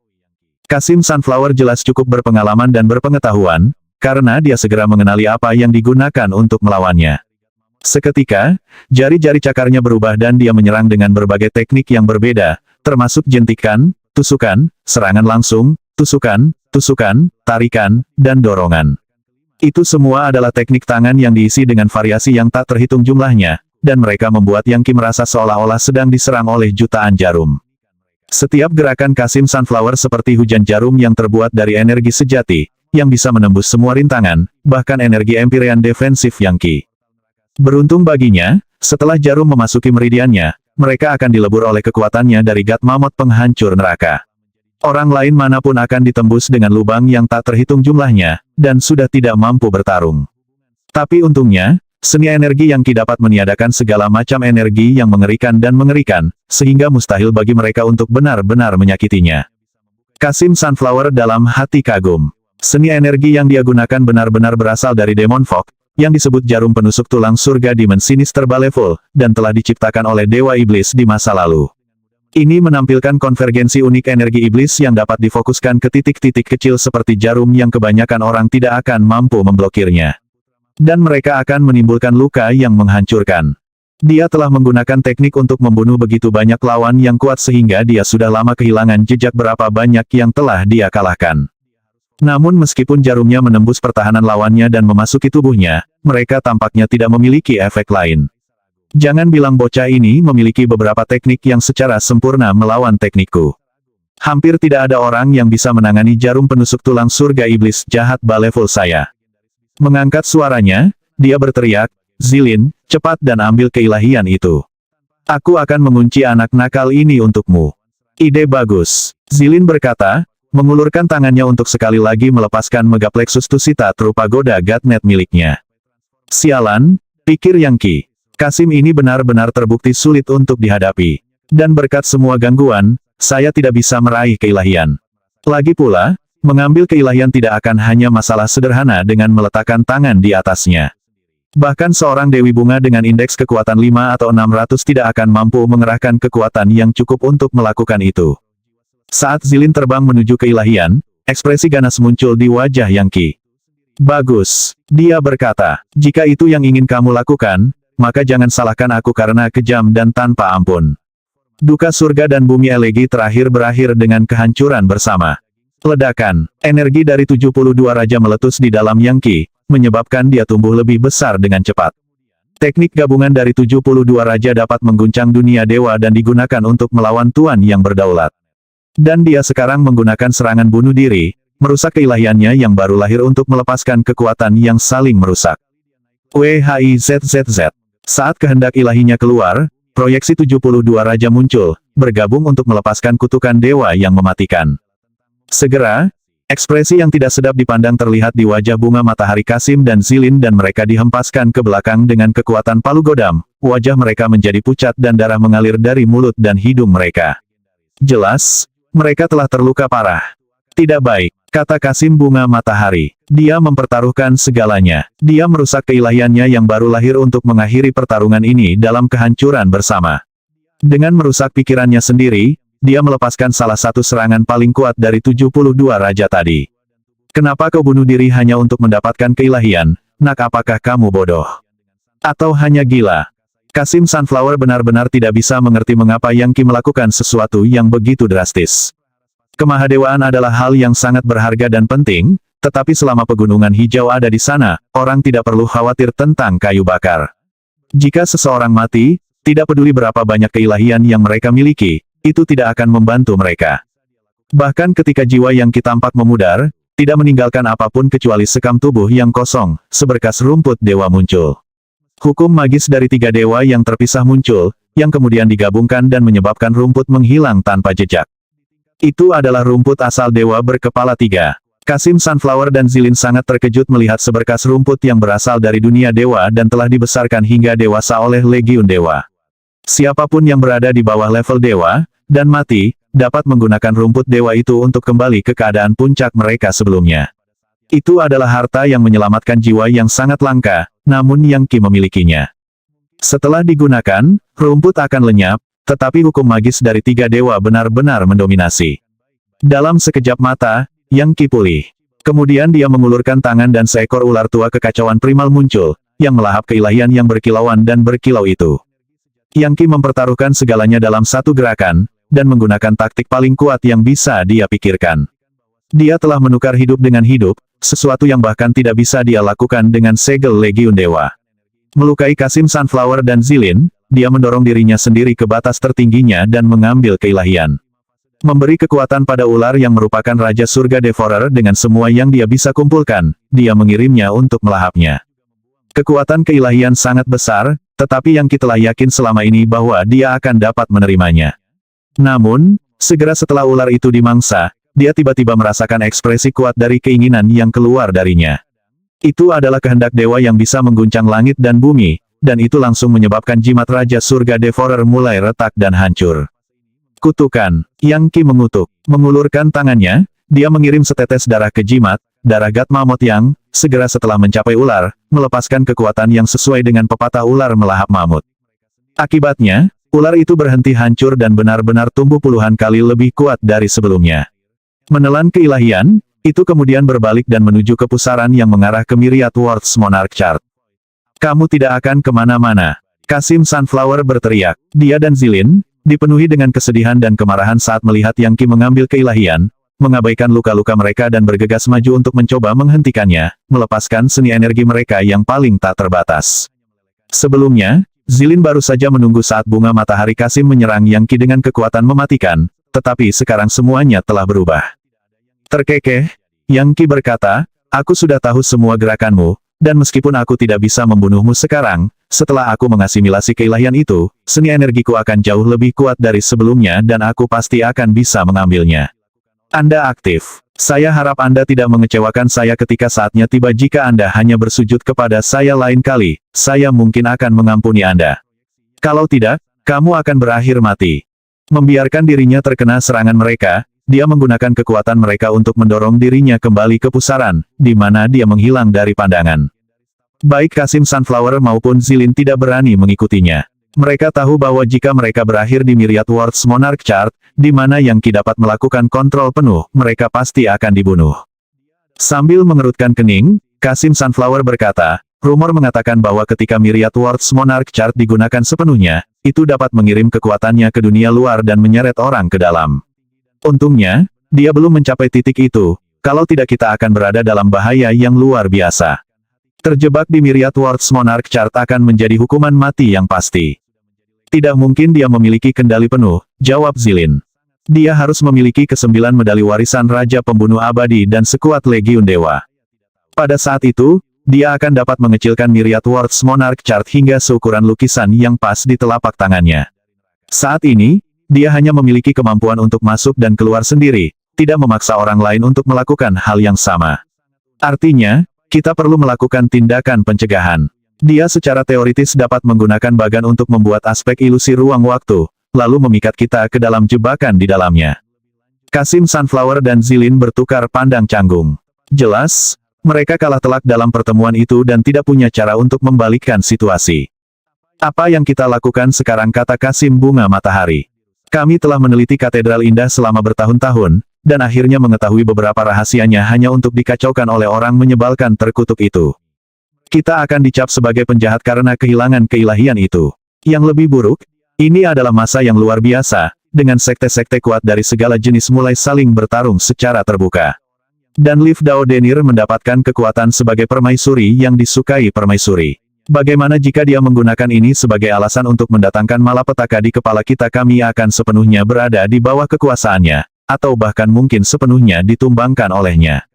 Kasim Sunflower jelas cukup berpengalaman dan berpengetahuan, karena dia segera mengenali apa yang digunakan untuk melawannya. Seketika, jari-jari cakarnya berubah dan dia menyerang dengan berbagai teknik yang berbeda, termasuk jentikan, tusukan, serangan langsung, tusukan, tarikan, dan dorongan. Itu semua adalah teknik tangan yang diisi dengan variasi yang tak terhitung jumlahnya, dan mereka membuat Yang Qi merasa seolah-olah sedang diserang oleh jutaan jarum. Setiap gerakan Kasim Sunflower seperti hujan jarum yang terbuat dari energi sejati, yang bisa menembus semua rintangan, bahkan energi Empyrean defensif Yang Qi. Beruntung baginya, setelah jarum memasuki meridiannya, mereka akan dilebur oleh kekuatannya dari God Mammoth penghancur neraka. Orang lain manapun akan ditembus dengan lubang yang tak terhitung jumlahnya, dan sudah tidak mampu bertarung. Tapi untungnya, seni energi Yang Qi dapat meniadakan segala macam energi yang mengerikan dan mengerikan, sehingga mustahil bagi mereka untuk benar-benar menyakitinya. Kasim Sunflower dalam hati kagum. Seni energi yang dia gunakan benar-benar berasal dari Demon Fog, yang disebut jarum penusuk tulang surga Demon Sinister Baleful, dan telah diciptakan oleh Dewa Iblis di masa lalu. Ini menampilkan konvergensi unik energi iblis yang dapat difokuskan ke titik-titik kecil seperti jarum yang kebanyakan orang tidak akan mampu memblokirnya. Dan mereka akan menimbulkan luka yang menghancurkan. Dia telah menggunakan teknik untuk membunuh begitu banyak lawan yang kuat sehingga dia sudah lama kehilangan jejak berapa banyak yang telah dia kalahkan. Namun meskipun jarumnya menembus pertahanan lawannya dan memasuki tubuhnya, mereka tampaknya tidak memiliki efek lain. Jangan bilang bocah ini memiliki beberapa teknik yang secara sempurna melawan teknikku. Hampir tidak ada orang yang bisa menangani jarum penusuk tulang surga iblis jahat Baleful saya. Mengangkat suaranya, dia berteriak, "Zilin, cepat dan ambil keilahian itu. Aku akan mengunci anak nakal ini untukmu." "Ide bagus," Zilin berkata, mengulurkan tangannya untuk sekali lagi melepaskan Megaplexus Tusita True Pagoda Godnet miliknya. "Sialan," pikir Yang Qi. Kasim ini benar-benar terbukti sulit untuk dihadapi. Dan berkat semua gangguan, saya tidak bisa meraih keilahian. Lagi pula, mengambil keilahian tidak akan hanya masalah sederhana dengan meletakkan tangan di atasnya. Bahkan seorang Dewi Bunga dengan indeks kekuatan 5 atau 600 tidak akan mampu mengerahkan kekuatan yang cukup untuk melakukan itu. Saat Zilin terbang menuju keilahian, ekspresi ganas muncul di wajah Yang Qi. "Bagus," dia berkata. "Jika itu yang ingin kamu lakukan, maka jangan salahkan aku karena kejam dan tanpa ampun." Duka surga dan bumi elegi terakhir berakhir dengan kehancuran bersama. Ledakan, energi dari 72 raja meletus di dalam Yang Qi, menyebabkan dia tumbuh lebih besar dengan cepat. Teknik gabungan dari 72 raja dapat mengguncang dunia dewa dan digunakan untuk melawan Tuan yang berdaulat. Dan dia sekarang menggunakan serangan bunuh diri, merusak keilahiannya yang baru lahir untuk melepaskan kekuatan yang saling merusak. WHIZZZ. Saat kehendak ilahinya keluar, proyeksi 72 raja muncul, bergabung untuk melepaskan kutukan dewa yang mematikan. Segera, ekspresi yang tidak sedap dipandang terlihat di wajah bunga matahari Kasim dan Zilin dan mereka dihempaskan ke belakang dengan kekuatan palu godam, wajah mereka menjadi pucat dan darah mengalir dari mulut dan hidung mereka. Jelas, mereka telah terluka parah. "Tidak baik," kata Kasim bunga matahari. Dia mempertaruhkan segalanya. Dia merusak keilahiannya yang baru lahir untuk mengakhiri pertarungan ini dalam kehancuran bersama. Dengan merusak pikirannya sendiri, dia melepaskan salah satu serangan paling kuat dari 72 raja tadi. "Kenapa kau bunuh diri hanya untuk mendapatkan keilahian, nak? Apakah kamu bodoh? Atau hanya gila?" Kasim Sunflower benar-benar tidak bisa mengerti mengapa Yang Qi melakukan sesuatu yang begitu drastis. Kemahadewaan adalah hal yang sangat berharga dan penting, tetapi selama pegunungan hijau ada di sana, orang tidak perlu khawatir tentang kayu bakar. Jika seseorang mati, tidak peduli berapa banyak keilahian yang mereka miliki, itu tidak akan membantu mereka. Bahkan ketika jiwa Yang Qi tampak memudar, tidak meninggalkan apapun kecuali sekam tubuh yang kosong, seberkas rumput dewa muncul. Hukum magis dari 3 dewa yang terpisah muncul, yang kemudian digabungkan dan menyebabkan rumput menghilang tanpa jejak. Itu adalah rumput asal dewa berkepala 3. Kasim Sunflower dan Zilin sangat terkejut melihat seberkas rumput yang berasal dari dunia dewa dan telah dibesarkan hingga dewasa oleh Legiun Dewa. Siapapun yang berada di bawah level dewa, dan mati, dapat menggunakan rumput dewa itu untuk kembali ke keadaan puncak mereka sebelumnya. Itu adalah harta yang menyelamatkan jiwa yang sangat langka, namun Yang Qi memilikinya. Setelah digunakan, rumput akan lenyap, tetapi hukum magis dari tiga dewa benar-benar mendominasi. Dalam sekejap mata, Yang Qi pulih. Kemudian dia mengulurkan tangan dan seekor ular tua kekacauan primal muncul, yang melahap keilahian yang berkilauan dan berkilau itu. Yang Qi mempertaruhkan segalanya dalam satu gerakan, dan menggunakan taktik paling kuat yang bisa dia pikirkan. Dia telah menukar hidup dengan hidup, sesuatu yang bahkan tidak bisa dia lakukan dengan segel Legiun Dewa. Melukai Kasim Sunflower dan Zilin, dia mendorong dirinya sendiri ke batas tertingginya dan mengambil keilahian. Memberi kekuatan pada ular yang merupakan Raja Surga Devourer dengan semua yang dia bisa kumpulkan, dia mengirimnya untuk melahapnya. Kekuatan keilahian sangat besar, tetapi Yang Qi telah yakin selama ini bahwa dia akan dapat menerimanya. Namun, segera setelah ular itu dimangsa, dia tiba-tiba merasakan ekspresi kuat dari keinginan yang keluar darinya. Itu adalah kehendak dewa yang bisa mengguncang langit dan bumi, dan itu langsung menyebabkan jimat Raja Surga Devourer mulai retak dan hancur. Kutukan. Yang Qi mengutuk. Mengulurkan tangannya, dia mengirim setetes darah ke jimat, darah God Mammoth yang, segera setelah mencapai ular, melepaskan kekuatan yang sesuai dengan pepatah ular melahap mamut. Akibatnya, ular itu berhenti hancur dan benar-benar tumbuh puluhan kali lebih kuat dari sebelumnya. Menelan keilahian, itu kemudian berbalik dan menuju ke pusaran yang mengarah ke Myriad Worlds Monarch Chart. Kamu tidak akan kemana-mana. Kasim Sunflower berteriak. Dia dan Zilin, dipenuhi dengan kesedihan dan kemarahan saat melihat Yang Qi mengambil keilahian, mengabaikan luka-luka mereka dan bergegas maju untuk mencoba menghentikannya, melepaskan seni energi mereka yang paling tak terbatas. Sebelumnya, Zilin baru saja menunggu saat bunga matahari Kasim menyerang Yang Qi dengan kekuatan mematikan, tetapi sekarang semuanya telah berubah. Terkekeh, Yang Qi berkata, aku sudah tahu semua gerakanmu, dan meskipun aku tidak bisa membunuhmu sekarang, setelah aku mengasimilasi keilahian itu, seni energiku akan jauh lebih kuat dari sebelumnya dan aku pasti akan bisa mengambilnya. Anda aktif. Saya harap Anda tidak mengecewakan saya ketika saatnya tiba. Jika Anda hanya bersujud kepada saya lain kali, saya mungkin akan mengampuni Anda. Kalau tidak, kamu akan berakhir mati. Membiarkan dirinya terkena serangan mereka, dia menggunakan kekuatan mereka untuk mendorong dirinya kembali ke pusaran, di mana dia menghilang dari pandangan. Baik Kasim Sunflower maupun Zilin tidak berani mengikutinya. Mereka tahu bahwa jika mereka berakhir di Myriad Worlds Monarch Chart, di mana Yang Qi dapat melakukan kontrol penuh, mereka pasti akan dibunuh. Sambil mengerutkan kening, Kasim Sunflower berkata, rumor mengatakan bahwa ketika Myriad Worlds Monarch Chart digunakan sepenuhnya, itu dapat mengirim kekuatannya ke dunia luar dan menyeret orang ke dalam. Untungnya, dia belum mencapai titik itu, kalau tidak kita akan berada dalam bahaya yang luar biasa. Terjebak di Myriad Worlds Monarch Chart akan menjadi hukuman mati yang pasti. Tidak mungkin dia memiliki kendali penuh, jawab Zilin. Dia harus memiliki ke-9 medali warisan Raja Pembunuh Abadi dan sekuat Legiun Dewa. Pada saat itu, dia akan dapat mengecilkan Myriad Worlds Monarch Chart hingga seukuran lukisan yang pas di telapak tangannya. Saat ini, dia hanya memiliki kemampuan untuk masuk dan keluar sendiri, tidak memaksa orang lain untuk melakukan hal yang sama. Artinya, kita perlu melakukan tindakan pencegahan. Dia secara teoritis dapat menggunakan bagan untuk membuat aspek ilusi ruang waktu, lalu memikat kita ke dalam jebakan di dalamnya. Kasim Sunflower dan Zilin bertukar pandang canggung. Jelas, mereka kalah telak dalam pertemuan itu dan tidak punya cara untuk membalikkan situasi. Apa yang kita lakukan sekarang, kata Kasim Bunga Matahari. Kami telah meneliti Katedral Indah selama bertahun-tahun, dan akhirnya mengetahui beberapa rahasianya hanya untuk dikacaukan oleh orang menyebalkan terkutuk itu. Kita akan dicap sebagai penjahat karena kehilangan keilahian itu. Yang lebih buruk, ini adalah masa yang luar biasa, dengan sekte-sekte kuat dari segala jenis mulai saling bertarung secara terbuka. Dan Liv Dao Denir mendapatkan kekuatan sebagai permaisuri yang disukai permaisuri. Bagaimana jika dia menggunakan ini sebagai alasan untuk mendatangkan malapetaka di kepala kita? Kami akan sepenuhnya berada di bawah kekuasaannya, atau bahkan mungkin sepenuhnya ditumbangkan olehnya.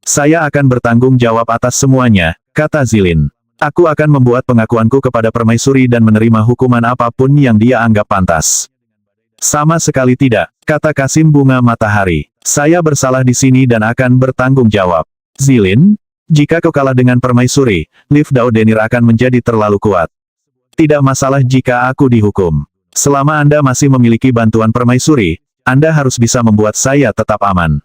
Saya akan bertanggung jawab atas semuanya, kata Zilin. Aku akan membuat pengakuanku kepada permaisuri dan menerima hukuman apapun yang dia anggap pantas. Sama sekali tidak, kata Kasim Bunga Matahari. Saya bersalah di sini dan akan bertanggung jawab. Zilin, jika kau kalah dengan permaisuri, Liv Daudenir akan menjadi terlalu kuat. Tidak masalah jika aku dihukum. Selama Anda masih memiliki bantuan permaisuri, Anda harus bisa membuat saya tetap aman.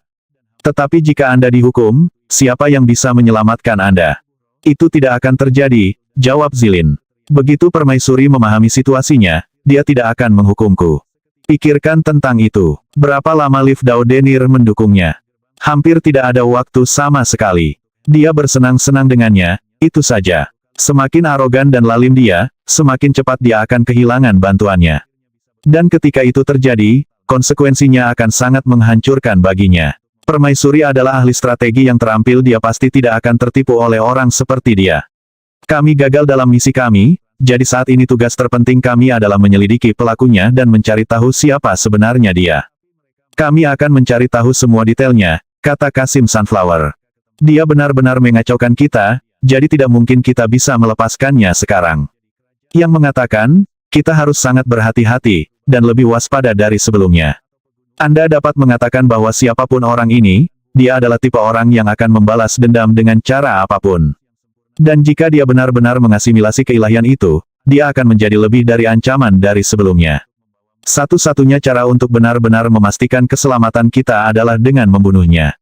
Tetapi jika Anda dihukum, siapa yang bisa menyelamatkan Anda? Itu tidak akan terjadi, jawab Zilin. Begitu permaisuri memahami situasinya, dia tidak akan menghukumku. Pikirkan tentang itu. Berapa lama Liv Daudenir mendukungnya? Hampir tidak ada waktu sama sekali. Dia bersenang-senang dengannya, itu saja. Semakin arogan dan lalim dia, semakin cepat dia akan kehilangan bantuannya. Dan ketika itu terjadi, konsekuensinya akan sangat menghancurkan baginya. Permaisuri adalah ahli strategi yang terampil, dia pasti tidak akan tertipu oleh orang seperti dia. Kami gagal dalam misi kami, jadi saat ini tugas terpenting kami adalah menyelidiki pelakunya dan mencari tahu siapa sebenarnya dia. Kami akan mencari tahu semua detailnya, kata Kasim Sunflower. Dia benar-benar mengacaukan kita, jadi tidak mungkin kita bisa melepaskannya sekarang. Yang mengatakan, kita harus sangat berhati-hati, dan lebih waspada dari sebelumnya. Anda dapat mengatakan bahwa siapapun orang ini, dia adalah tipe orang yang akan membalas dendam dengan cara apapun. Dan jika dia benar-benar mengasimilasi keilahian itu, dia akan menjadi lebih dari ancaman dari sebelumnya. Satu-satunya cara untuk benar-benar memastikan keselamatan kita adalah dengan membunuhnya.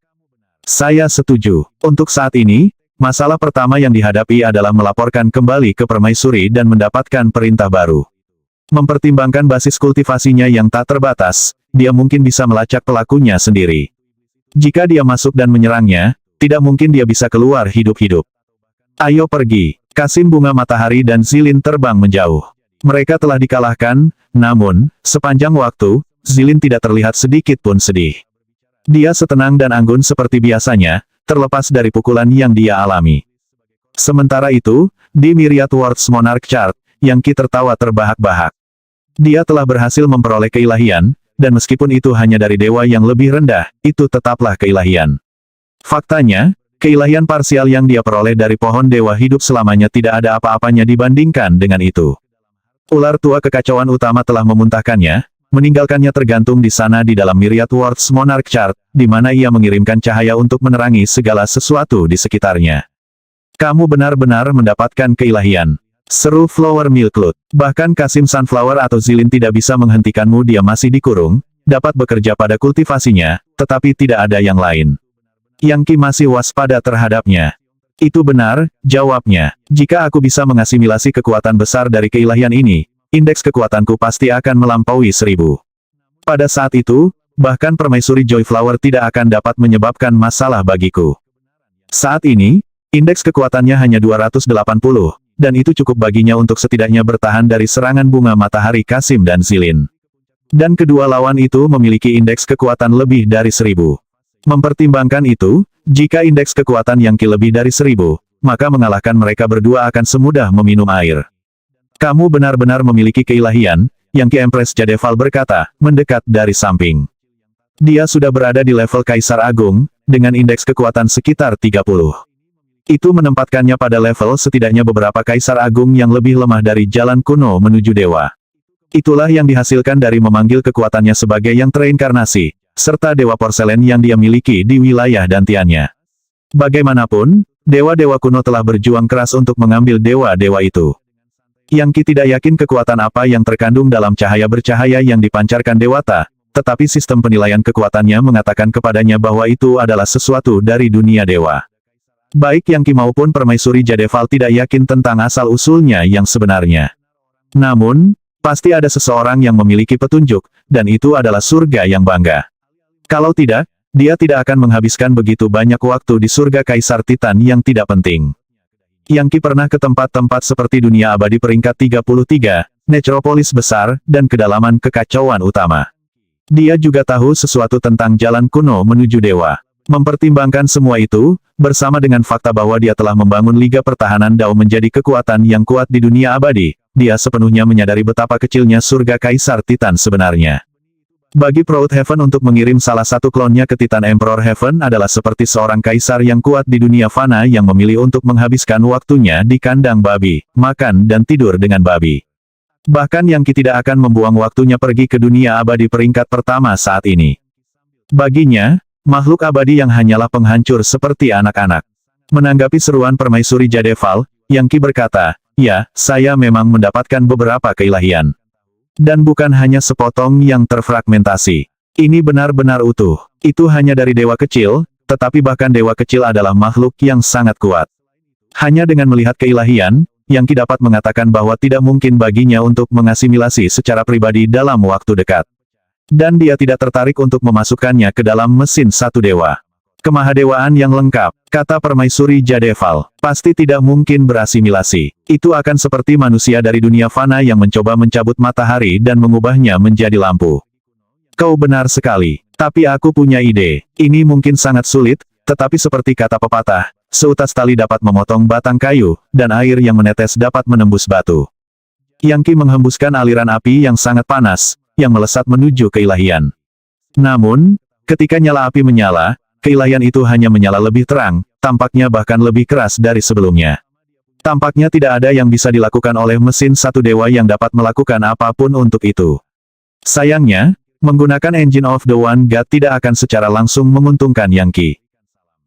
Saya setuju. Untuk saat ini, masalah pertama yang dihadapi adalah melaporkan kembali ke permaisuri dan mendapatkan perintah baru. Mempertimbangkan basis kultivasinya yang tak terbatas, dia mungkin bisa melacak pelakunya sendiri. Jika dia masuk dan menyerangnya, tidak mungkin dia bisa keluar hidup-hidup. Ayo pergi. Kasim Bunga Matahari dan Zilin terbang menjauh. Mereka telah dikalahkan, namun, sepanjang waktu, Zilin tidak terlihat sedikit pun sedih. Dia setenang dan anggun seperti biasanya, terlepas dari pukulan yang dia alami. Sementara itu, di Myriad Worlds Monarch Chart, Yang Qi tertawa terbahak-bahak. Dia telah berhasil memperoleh keilahian, dan meskipun itu hanya dari dewa yang lebih rendah, itu tetaplah keilahian. Faktanya, keilahian parsial yang dia peroleh dari pohon dewa hidup selamanya tidak ada apa-apanya dibandingkan dengan itu. Ular tua kekacauan utama telah memuntahkannya, meninggalkannya tergantung di sana di dalam Myriad Worlds Monarch Chart, di mana ia mengirimkan cahaya untuk menerangi segala sesuatu di sekitarnya. Kamu benar-benar mendapatkan keilahian. Seru Flower Milklood. Bahkan Kasim Sunflower atau Zilin tidak bisa menghentikanmu, dia masih dikurung, dapat bekerja pada kultivasinya, tetapi tidak ada yang lain. Yang Qi masih waspada terhadapnya. Itu benar, jawabnya. Jika aku bisa mengasimilasi kekuatan besar dari keilahian ini, indeks kekuatanku pasti akan melampaui 1000. Pada saat itu, bahkan permaisuri Joyflower tidak akan dapat menyebabkan masalah bagiku. Saat ini, indeks kekuatannya hanya 280, dan itu cukup baginya untuk setidaknya bertahan dari serangan bunga matahari Kasim dan Zilin. Dan kedua lawan itu memiliki indeks kekuatan lebih dari 1000. Mempertimbangkan itu, jika indeks kekuatan Yang Qi lebih dari 1000, maka mengalahkan mereka berdua akan semudah meminum air. Kamu benar-benar memiliki keilahian, Yang Qi Empress Jadeval berkata, mendekat dari samping. Dia sudah berada di level Kaisar Agung, dengan indeks kekuatan sekitar 30. Itu menempatkannya pada level setidaknya beberapa Kaisar Agung yang lebih lemah dari jalan kuno menuju dewa. Itulah yang dihasilkan dari memanggil kekuatannya sebagai yang tereinkarnasi, serta dewa porselen yang dia miliki di wilayah dantiannya. Bagaimanapun, dewa-dewa kuno telah berjuang keras untuk mengambil dewa-dewa itu. Yang Qi tidak yakin kekuatan apa yang terkandung dalam cahaya bercahaya yang dipancarkan dewata, tetapi sistem penilaian kekuatannya mengatakan kepadanya bahwa itu adalah sesuatu dari dunia dewa. Baik Yang Qi maupun permaisuri Jadeval tidak yakin tentang asal-usulnya yang sebenarnya. Namun, pasti ada seseorang yang memiliki petunjuk, dan itu adalah surga yang bangga. Kalau tidak, dia tidak akan menghabiskan begitu banyak waktu di surga Kaisar Titan yang tidak penting. Yang Qi pernah ke tempat-tempat seperti dunia abadi peringkat 33, Necropolis besar, dan kedalaman kekacauan utama. Dia juga tahu sesuatu tentang jalan kuno menuju dewa. Mempertimbangkan semua itu, bersama dengan fakta bahwa dia telah membangun Liga Pertahanan Dao menjadi kekuatan yang kuat di dunia abadi, dia sepenuhnya menyadari betapa kecilnya surga Kaisar Titan sebenarnya. Bagi Proud Heaven untuk mengirim salah satu klonnya ke Titan Emperor Heaven adalah seperti seorang kaisar yang kuat di dunia fana yang memilih untuk menghabiskan waktunya di kandang babi, makan dan tidur dengan babi. Bahkan Yang Qi tidak akan membuang waktunya pergi ke dunia abadi peringkat pertama saat ini. Baginya, makhluk abadi yang hanyalah penghancur seperti anak-anak. Menanggapi seruan permaisuri Jadeval, Yang Qi berkata, ya, saya memang mendapatkan beberapa keilahian. Dan bukan hanya sepotong yang terfragmentasi. Ini benar-benar utuh. Itu hanya dari dewa kecil, tetapi bahkan dewa kecil adalah makhluk yang sangat kuat. Hanya dengan melihat keilahian, Yang Qi dapat mengatakan bahwa tidak mungkin baginya untuk mengasimilasi secara pribadi dalam waktu dekat. Dan dia tidak tertarik untuk memasukkannya ke dalam mesin satu dewa. Kemahadewaan yang lengkap, kata permaisuri Jadeval, pasti tidak mungkin berasimilasi. Itu akan seperti manusia dari dunia fana yang mencoba mencabut matahari dan mengubahnya menjadi lampu. Kau benar sekali, tapi aku punya ide. Ini mungkin sangat sulit, tetapi seperti kata pepatah, seutas tali dapat memotong batang kayu, dan air yang menetes dapat menembus batu. Yang Qi menghembuskan aliran api yang sangat panas, yang melesat menuju keilahian. Namun, ketika nyala api menyala, keilahian itu hanya menyala lebih terang, tampaknya bahkan lebih keras dari sebelumnya. Tampaknya tidak ada yang bisa dilakukan oleh mesin satu dewa yang dapat melakukan apapun untuk itu. Sayangnya, menggunakan Engine of the One God tidak akan secara langsung menguntungkan Yang Qi.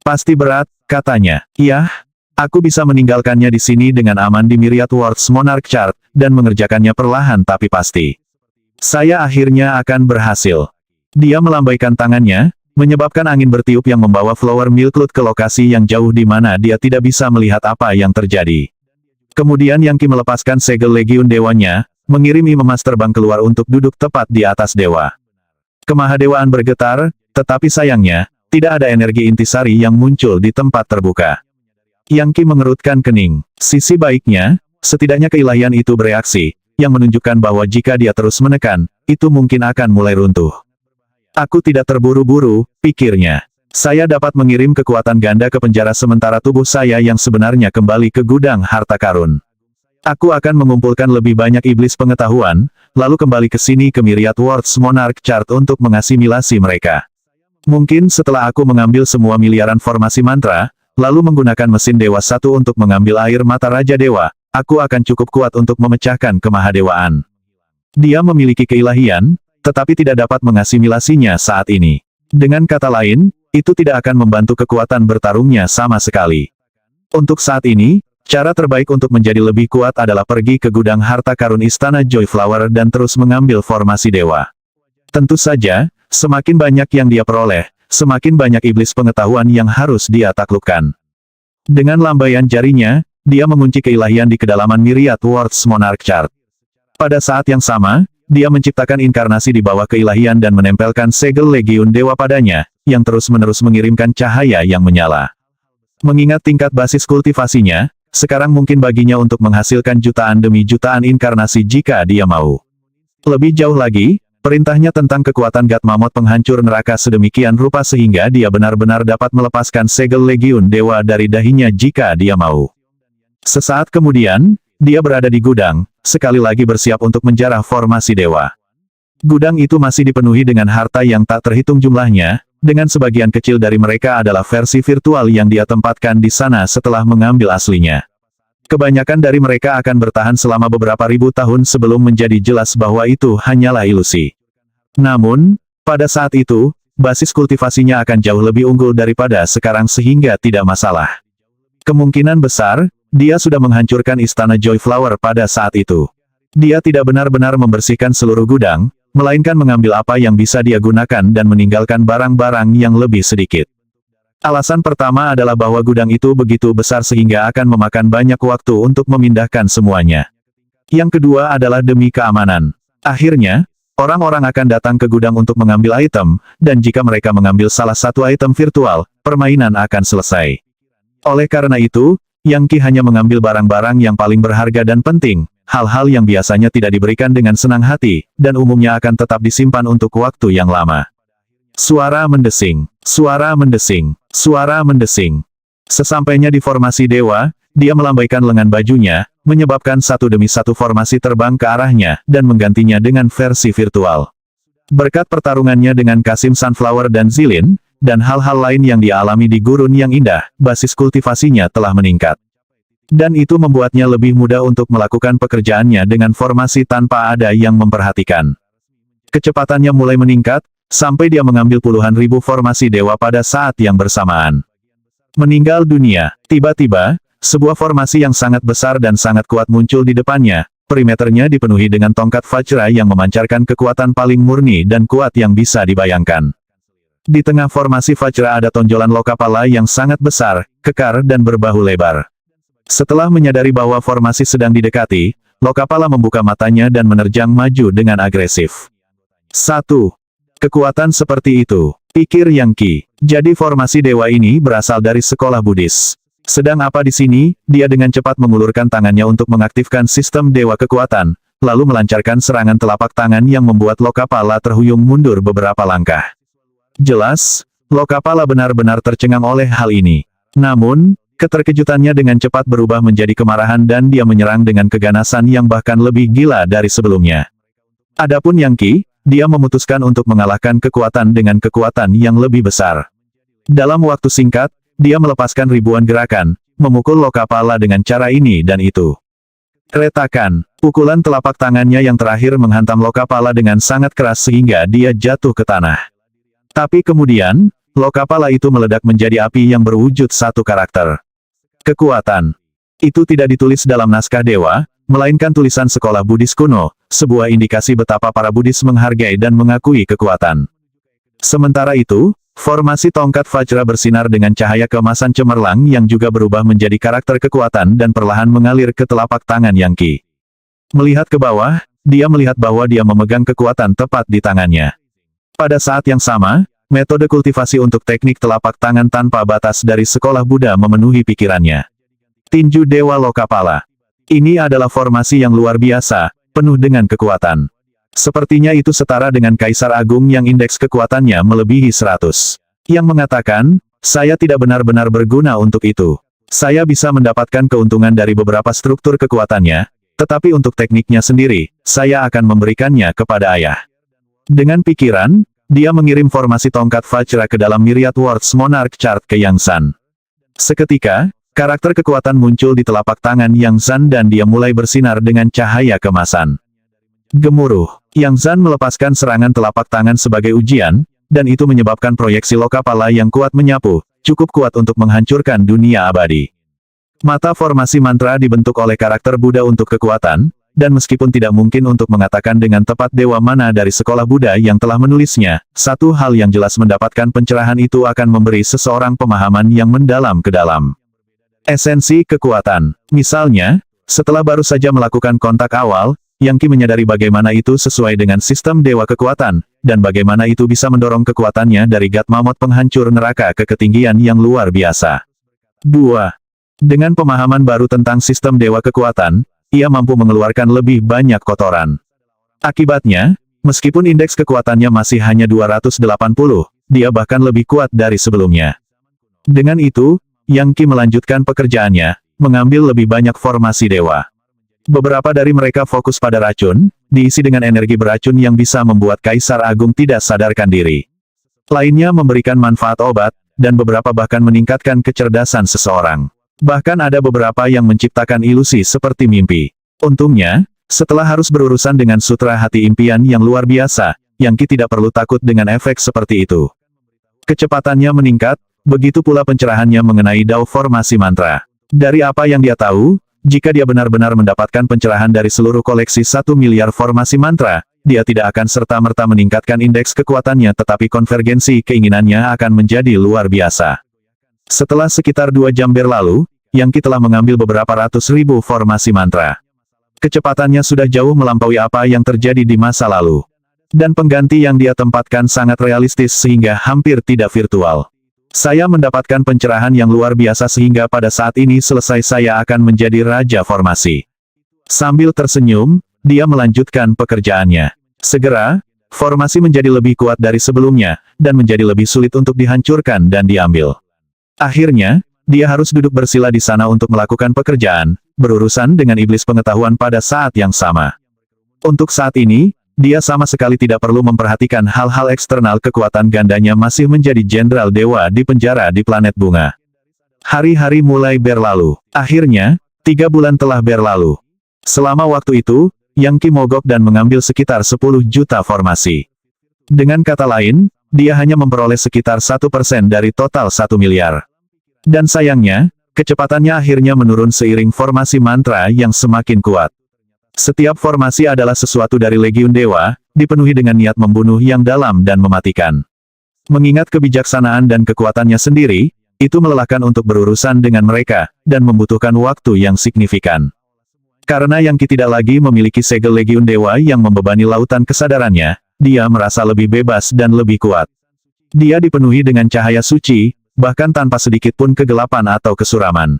Pasti berat, katanya. Iya, aku bisa meninggalkannya di sini dengan aman di Myriad Worlds Monarch Chart, dan mengerjakannya perlahan tapi pasti. Saya akhirnya akan berhasil. Dia melambaikan tangannya, menyebabkan angin bertiup yang membawa Flower Milklood ke lokasi yang jauh di mana dia tidak bisa melihat apa yang terjadi. Kemudian Yang Qi melepaskan segel legiun dewanya, mengirim Master Bang keluar untuk duduk tepat di atas dewa. Kemahadewaan bergetar, tetapi sayangnya, tidak ada energi intisari yang muncul di tempat terbuka. Yang Qi mengerutkan kening. Sisi baiknya, setidaknya keilahian itu bereaksi, yang menunjukkan bahwa jika dia terus menekan, itu mungkin akan mulai runtuh. Aku tidak terburu-buru, pikirnya. Saya dapat mengirim kekuatan ganda ke penjara sementara tubuh saya yang sebenarnya kembali ke gudang harta karun. Aku akan mengumpulkan lebih banyak iblis pengetahuan, lalu kembali ke sini ke Myriad Worlds Monarch Chart untuk mengasimilasi mereka. Mungkin setelah aku mengambil semua miliaran formasi mantra, lalu menggunakan mesin Dewa Satu untuk mengambil air mata Raja Dewa, aku akan cukup kuat untuk memecahkan kemahadewaan. Dia memiliki keilahian, tetapi tidak dapat mengasimilasinya saat ini. Dengan kata lain, itu tidak akan membantu kekuatan bertarungnya sama sekali. Untuk saat ini, cara terbaik untuk menjadi lebih kuat adalah pergi ke gudang harta karun Istana Joyflower dan terus mengambil formasi dewa. Tentu saja, semakin banyak yang dia peroleh, semakin banyak iblis pengetahuan yang harus dia taklukkan. Dengan lambaian jarinya, dia mengunci keilahian di kedalaman Myriad Worlds Monarch Chart. Pada saat yang sama, dia menciptakan inkarnasi di bawah keilahian dan menempelkan segel legiun dewa padanya, yang terus-menerus mengirimkan cahaya yang menyala. Mengingat tingkat basis kultivasinya, sekarang mungkin baginya untuk menghasilkan jutaan demi jutaan inkarnasi jika dia mau. Lebih jauh lagi, perintahnya tentang kekuatan God Mammoth penghancur neraka sedemikian rupa sehingga dia benar-benar dapat melepaskan segel legiun dewa dari dahinya jika dia mau. Sesaat kemudian, dia berada di gudang, sekali lagi bersiap untuk menjarah formasi dewa. Gudang itu masih dipenuhi dengan harta yang tak terhitung jumlahnya, dengan sebagian kecil dari mereka adalah versi virtual yang dia tempatkan di sana setelah mengambil aslinya. Kebanyakan dari mereka akan bertahan selama beberapa ribu tahun sebelum menjadi jelas bahwa itu hanyalah ilusi. Namun, pada saat itu, basis kultivasinya akan jauh lebih unggul daripada sekarang sehingga tidak masalah. Kemungkinan besar, dia sudah menghancurkan Istana Joyflower pada saat itu. Dia tidak benar-benar membersihkan seluruh gudang, melainkan mengambil apa yang bisa dia gunakan dan meninggalkan barang-barang yang lebih sedikit. Alasan pertama adalah bahwa gudang itu begitu besar sehingga akan memakan banyak waktu untuk memindahkan semuanya. Yang kedua adalah demi keamanan. Akhirnya, orang-orang akan datang ke gudang untuk mengambil item, dan jika mereka mengambil salah satu item virtual, permainan akan selesai. Oleh karena itu, Yang Qi hanya mengambil barang-barang yang paling berharga dan penting, hal-hal yang biasanya tidak diberikan dengan senang hati, dan umumnya akan tetap disimpan untuk waktu yang lama. Suara mendesing, suara mendesing, suara mendesing. Sesampainya di formasi dewa, dia melambaikan lengan bajunya, menyebabkan satu demi satu formasi terbang ke arahnya, dan menggantinya dengan versi virtual. Berkat pertarungannya dengan Kasim Sunflower dan Zilin, dan hal-hal lain yang dia alami di gurun yang indah, basis kultivasinya telah meningkat. Dan itu membuatnya lebih mudah untuk melakukan pekerjaannya dengan formasi tanpa ada yang memperhatikan. Kecepatannya mulai meningkat, sampai dia mengambil puluhan ribu formasi dewa pada saat yang bersamaan. Meninggal dunia. Tiba-tiba, sebuah formasi yang sangat besar dan sangat kuat muncul di depannya. Perimeternya dipenuhi dengan tongkat Vajra yang memancarkan kekuatan paling murni dan kuat yang bisa dibayangkan. Di tengah formasi Vajra ada tonjolan Lokapala yang sangat besar, kekar dan berbahu lebar. Setelah menyadari bahwa formasi sedang didekati, Lokapala membuka matanya dan menerjang maju dengan agresif. 1. Kekuatan seperti itu, pikir Yang Qi. Jadi formasi dewa ini berasal dari sekolah Buddhis. Sedang apa di sini? Dia dengan cepat mengulurkan tangannya untuk mengaktifkan sistem dewa kekuatan, lalu melancarkan serangan telapak tangan yang membuat Lokapala terhuyung mundur beberapa langkah. Jelas, Lokapala benar-benar tercengang oleh hal ini. Namun, keterkejutannya dengan cepat berubah menjadi kemarahan dan dia menyerang dengan keganasan yang bahkan lebih gila dari sebelumnya. Adapun Yang Qi, dia memutuskan untuk mengalahkan kekuatan dengan kekuatan yang lebih besar. Dalam waktu singkat, dia melepaskan ribuan gerakan, memukul Lokapala dengan cara ini dan itu. Retakan, pukulan telapak tangannya yang terakhir menghantam Lokapala dengan sangat keras sehingga dia jatuh ke tanah. Tapi kemudian, Lokapala itu meledak menjadi api yang berwujud satu karakter. Kekuatan. Itu tidak ditulis dalam naskah dewa, melainkan tulisan sekolah Buddhis kuno, sebuah indikasi betapa para Buddhis menghargai dan mengakui kekuatan. Sementara itu, formasi tongkat Vajra bersinar dengan cahaya keemasan cemerlang yang juga berubah menjadi karakter kekuatan dan perlahan mengalir ke telapak tangan Yang Qi. Melihat ke bawah, dia melihat bahwa dia memegang kekuatan tepat di tangannya. Pada saat yang sama, metode kultivasi untuk teknik telapak tangan tanpa batas dari sekolah Buddha memenuhi pikirannya. Tinju Dewa Lokapala. Ini adalah formasi yang luar biasa, penuh dengan kekuatan. Sepertinya itu setara dengan Kaisar Agung yang indeks kekuatannya melebihi 100. Yang mengatakan, saya tidak benar-benar berguna untuk itu. Saya bisa mendapatkan keuntungan dari beberapa struktur kekuatannya, tetapi untuk tekniknya sendiri, saya akan memberikannya kepada ayah. Dengan pikiran, dia mengirim formasi tongkat Vajra ke dalam Myriad Words Monarch Chart ke Yang Zan. Seketika, karakter kekuatan muncul di telapak tangan Yang Zan dan dia mulai bersinar dengan cahaya kemasan. Gemuruh. Yang Zan melepaskan serangan telapak tangan sebagai ujian, dan itu menyebabkan proyeksi Lokapala yang kuat menyapu, cukup kuat untuk menghancurkan dunia abadi. Mata formasi mantra dibentuk oleh karakter Buddha untuk kekuatan, dan meskipun tidak mungkin untuk mengatakan dengan tepat dewa mana dari sekolah Buddha yang telah menulisnya, satu hal yang jelas mendapatkan pencerahan itu akan memberi seseorang pemahaman yang mendalam ke dalam esensi kekuatan. Misalnya, setelah baru saja melakukan kontak awal, Yang Qi menyadari bagaimana itu sesuai dengan sistem dewa kekuatan, dan bagaimana itu bisa mendorong kekuatannya dari God Mammoth penghancur neraka ke ketinggian yang luar biasa. 2. Dengan pemahaman baru tentang sistem dewa kekuatan, ia mampu mengeluarkan lebih banyak kotoran. Akibatnya, meskipun indeks kekuatannya masih hanya 280, dia bahkan lebih kuat dari sebelumnya. Dengan itu, Yang Qi melanjutkan pekerjaannya, mengambil lebih banyak formasi dewa. Beberapa dari mereka fokus pada racun, diisi dengan energi beracun yang bisa membuat Kaisar Agung tidak sadarkan diri. Lainnya memberikan manfaat obat, dan beberapa bahkan meningkatkan kecerdasan seseorang. Bahkan ada beberapa yang menciptakan ilusi seperti mimpi. Untungnya, setelah harus berurusan dengan sutra hati impian yang luar biasa, Yang Qi tidak perlu takut dengan efek seperti itu. Kecepatannya meningkat, begitu pula pencerahannya mengenai dao formasi mantra. Dari apa yang dia tahu, jika dia benar-benar mendapatkan pencerahan dari seluruh koleksi 1 miliar formasi mantra, dia tidak akan serta-merta meningkatkan indeks kekuatannya tetapi konvergensi keinginannya akan menjadi luar biasa. Setelah sekitar 2 jam berlalu, Yang Qi telah mengambil beberapa ratus ribu formasi mantra. Kecepatannya sudah jauh melampaui apa yang terjadi di masa lalu. Dan pengganti yang dia tempatkan sangat realistis sehingga hampir tidak virtual. Saya mendapatkan pencerahan yang luar biasa sehingga pada saat ini selesai saya akan menjadi Raja Formasi. Sambil tersenyum, dia melanjutkan pekerjaannya. Segera, formasi menjadi lebih kuat dari sebelumnya, dan menjadi lebih sulit untuk dihancurkan dan diambil. Akhirnya, dia harus duduk bersila di sana untuk melakukan pekerjaan, berurusan dengan iblis pengetahuan pada saat yang sama. Untuk saat ini, dia sama sekali tidak perlu memperhatikan hal-hal eksternal kekuatan gandanya masih menjadi jenderal dewa di penjara di planet bunga. Hari-hari mulai berlalu. Akhirnya, 3 bulan telah berlalu. Selama waktu itu, Yang Qi mogok dan mengambil sekitar 10 juta formasi. Dengan kata lain, dia hanya memperoleh sekitar 1% dari total 1 miliar. Dan sayangnya, kecepatannya akhirnya menurun seiring formasi mantra yang semakin kuat. Setiap formasi adalah sesuatu dari Legiun Dewa, dipenuhi dengan niat membunuh yang dalam dan mematikan. Mengingat kebijaksanaan dan kekuatannya sendiri, itu melelahkan untuk berurusan dengan mereka, dan membutuhkan waktu yang signifikan. Karena Yangki tidak lagi memiliki segel Legiun Dewa yang membebani lautan kesadarannya, dia merasa lebih bebas dan lebih kuat. Dia dipenuhi dengan cahaya suci, bahkan tanpa sedikit pun kegelapan atau kesuraman.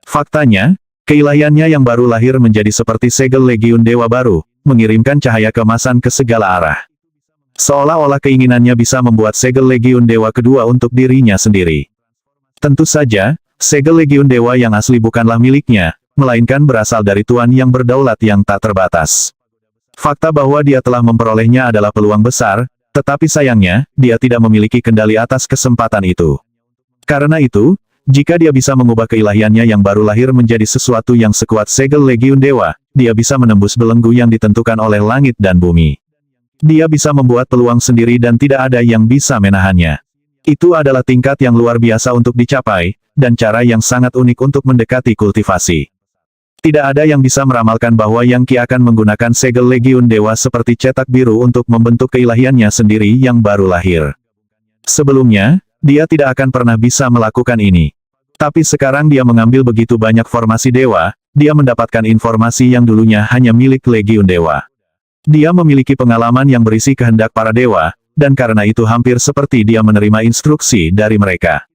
Faktanya, keilahiannya yang baru lahir menjadi seperti segel Legiun Dewa baru, mengirimkan cahaya keemasan ke segala arah. Seolah-olah keinginannya bisa membuat segel Legiun Dewa kedua untuk dirinya sendiri. Tentu saja, segel Legiun Dewa yang asli bukanlah miliknya, melainkan berasal dari Tuan yang berdaulat yang tak terbatas. Fakta bahwa dia telah memperolehnya adalah peluang besar, tetapi sayangnya, dia tidak memiliki kendali atas kesempatan itu. Karena itu, jika dia bisa mengubah keilahiannya yang baru lahir menjadi sesuatu yang sekuat segel Legiun Dewa, dia bisa menembus belenggu yang ditentukan oleh langit dan bumi. Dia bisa membuat peluang sendiri dan tidak ada yang bisa menahannya. Itu adalah tingkat yang luar biasa untuk dicapai, dan cara yang sangat unik untuk mendekati kultivasi. Tidak ada yang bisa meramalkan bahwa Yangki akan menggunakan segel Legiun Dewa seperti cetak biru untuk membentuk keilahiannya sendiri yang baru lahir. Sebelumnya, dia tidak akan pernah bisa melakukan ini. Tapi sekarang dia mengambil begitu banyak formasi dewa, dia mendapatkan informasi yang dulunya hanya milik Legiun Dewa. Dia memiliki pengalaman yang berisi kehendak para dewa, dan karena itu hampir seperti dia menerima instruksi dari mereka.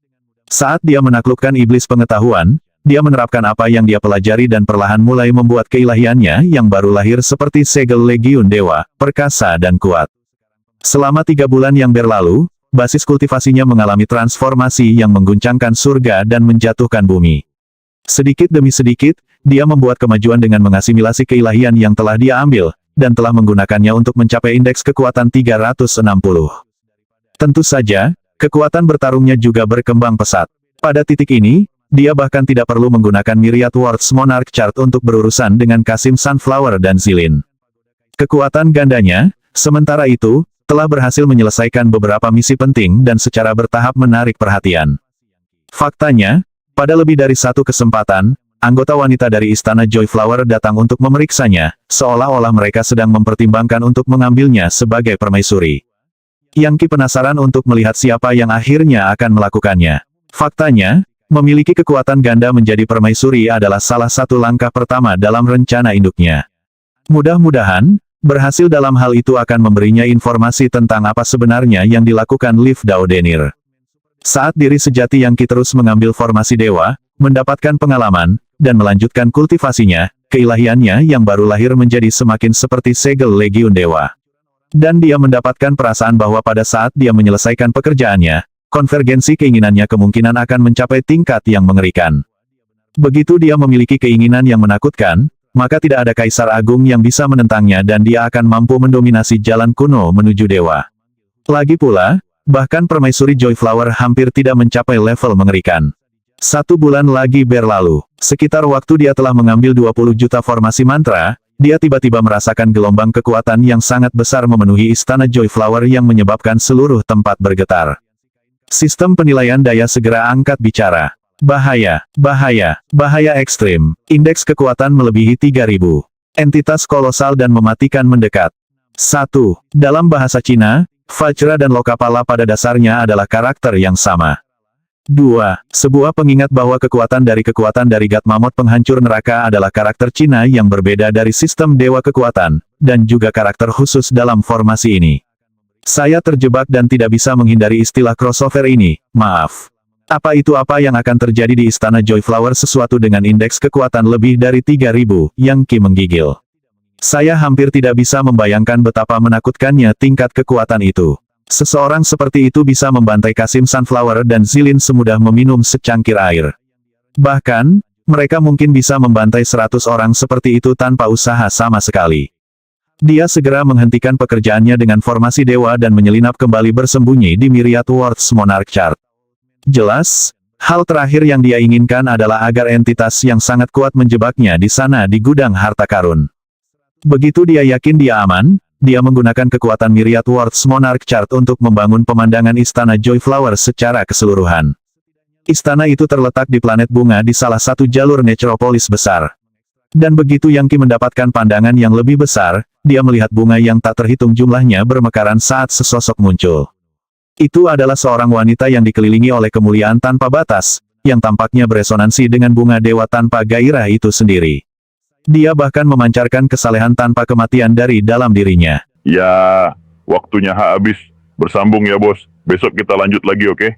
Saat dia menaklukkan iblis pengetahuan, dia menerapkan apa yang dia pelajari dan perlahan mulai membuat keilahiannya yang baru lahir seperti segel Legiun Dewa, perkasa dan kuat. Selama 3 bulan yang berlalu, basis kultivasinya mengalami transformasi yang mengguncangkan surga dan menjatuhkan bumi. Sedikit demi sedikit, dia membuat kemajuan dengan mengasimilasi keilahian yang telah dia ambil, dan telah menggunakannya untuk mencapai indeks kekuatan 360. Tentu saja, kekuatan bertarungnya juga berkembang pesat. Pada titik ini, dia bahkan tidak perlu menggunakan Myriad Words Monarch Chart untuk berurusan dengan Kasim Sunflower dan Zilin. Kekuatan gandanya, sementara itu, telah berhasil menyelesaikan beberapa misi penting dan secara bertahap menarik perhatian. Faktanya, pada lebih dari satu kesempatan, anggota wanita dari Istana Joyflower datang untuk memeriksanya, seolah-olah mereka sedang mempertimbangkan untuk mengambilnya sebagai permaisuri. Yangki penasaran untuk melihat siapa yang akhirnya akan melakukannya. Faktanya, memiliki kekuatan ganda menjadi permaisuri adalah salah satu langkah pertama dalam rencana induknya. Mudah-mudahan, berhasil dalam hal itu akan memberinya informasi tentang apa sebenarnya yang dilakukan Liv Daodenir. Saat diri sejati Yangki terus mengambil formasi dewa, mendapatkan pengalaman, dan melanjutkan kultivasinya, keilahiannya yang baru lahir menjadi semakin seperti segel Legiun Dewa. Dan dia mendapatkan perasaan bahwa pada saat dia menyelesaikan pekerjaannya, konvergensi keinginannya kemungkinan akan mencapai tingkat yang mengerikan. Begitu dia memiliki keinginan yang menakutkan, maka tidak ada kaisar agung yang bisa menentangnya dan dia akan mampu mendominasi jalan kuno menuju dewa. Lagi pula, bahkan permaisuri Joyflower hampir tidak mencapai level mengerikan. 1 bulan lagi berlalu. Sekitar waktu dia telah mengambil 20 juta formasi mantra, dia tiba-tiba merasakan gelombang kekuatan yang sangat besar memenuhi Istana Joyflower yang menyebabkan seluruh tempat bergetar. Sistem penilaian daya segera angkat bicara. Bahaya, bahaya, bahaya ekstrim. Indeks kekuatan melebihi 3000. Entitas kolosal dan mematikan mendekat. 1. Dalam bahasa Cina, Vajra dan Lokapala pada dasarnya adalah karakter yang sama. 2. Sebuah pengingat bahwa kekuatan dari God Mammoth penghancur neraka adalah karakter Cina yang berbeda dari sistem dewa kekuatan, dan juga karakter khusus dalam formasi ini. Saya terjebak dan tidak bisa menghindari istilah crossover ini, maaf. Apa itu apa yang akan terjadi di Istana Joyflower sesuatu dengan indeks kekuatan lebih dari 3000, Yangki menggigil. Saya hampir tidak bisa membayangkan betapa menakutkannya tingkat kekuatan itu. Seseorang seperti itu bisa membantai Kasim Sunflower dan Zilin semudah meminum secangkir air. Bahkan, mereka mungkin bisa membantai 100 orang seperti itu tanpa usaha sama sekali. Dia segera menghentikan pekerjaannya dengan formasi dewa dan menyelinap kembali bersembunyi di Myriad Words Monarch Chart. Jelas, hal terakhir yang dia inginkan adalah agar entitas yang sangat kuat menjebaknya di sana di gudang harta karun. Begitu dia yakin dia aman, dia menggunakan kekuatan Myriad Worlds Monarch Chart untuk membangun pemandangan Istana Joy Flower secara keseluruhan. Istana itu terletak di planet bunga di salah satu jalur Necropolis besar. Dan begitu Yang Qi mendapatkan pandangan yang lebih besar, dia melihat bunga yang tak terhitung jumlahnya bermekaran saat sesosok muncul. Itu adalah seorang wanita yang dikelilingi oleh kemuliaan tanpa batas, yang tampaknya beresonansi dengan bunga dewa tanpa gairah itu sendiri. Dia bahkan memancarkan kesalehan tanpa kematian dari dalam dirinya. Ya, waktunya habis. Bersambung ya bos. Besok kita lanjut lagi, oke?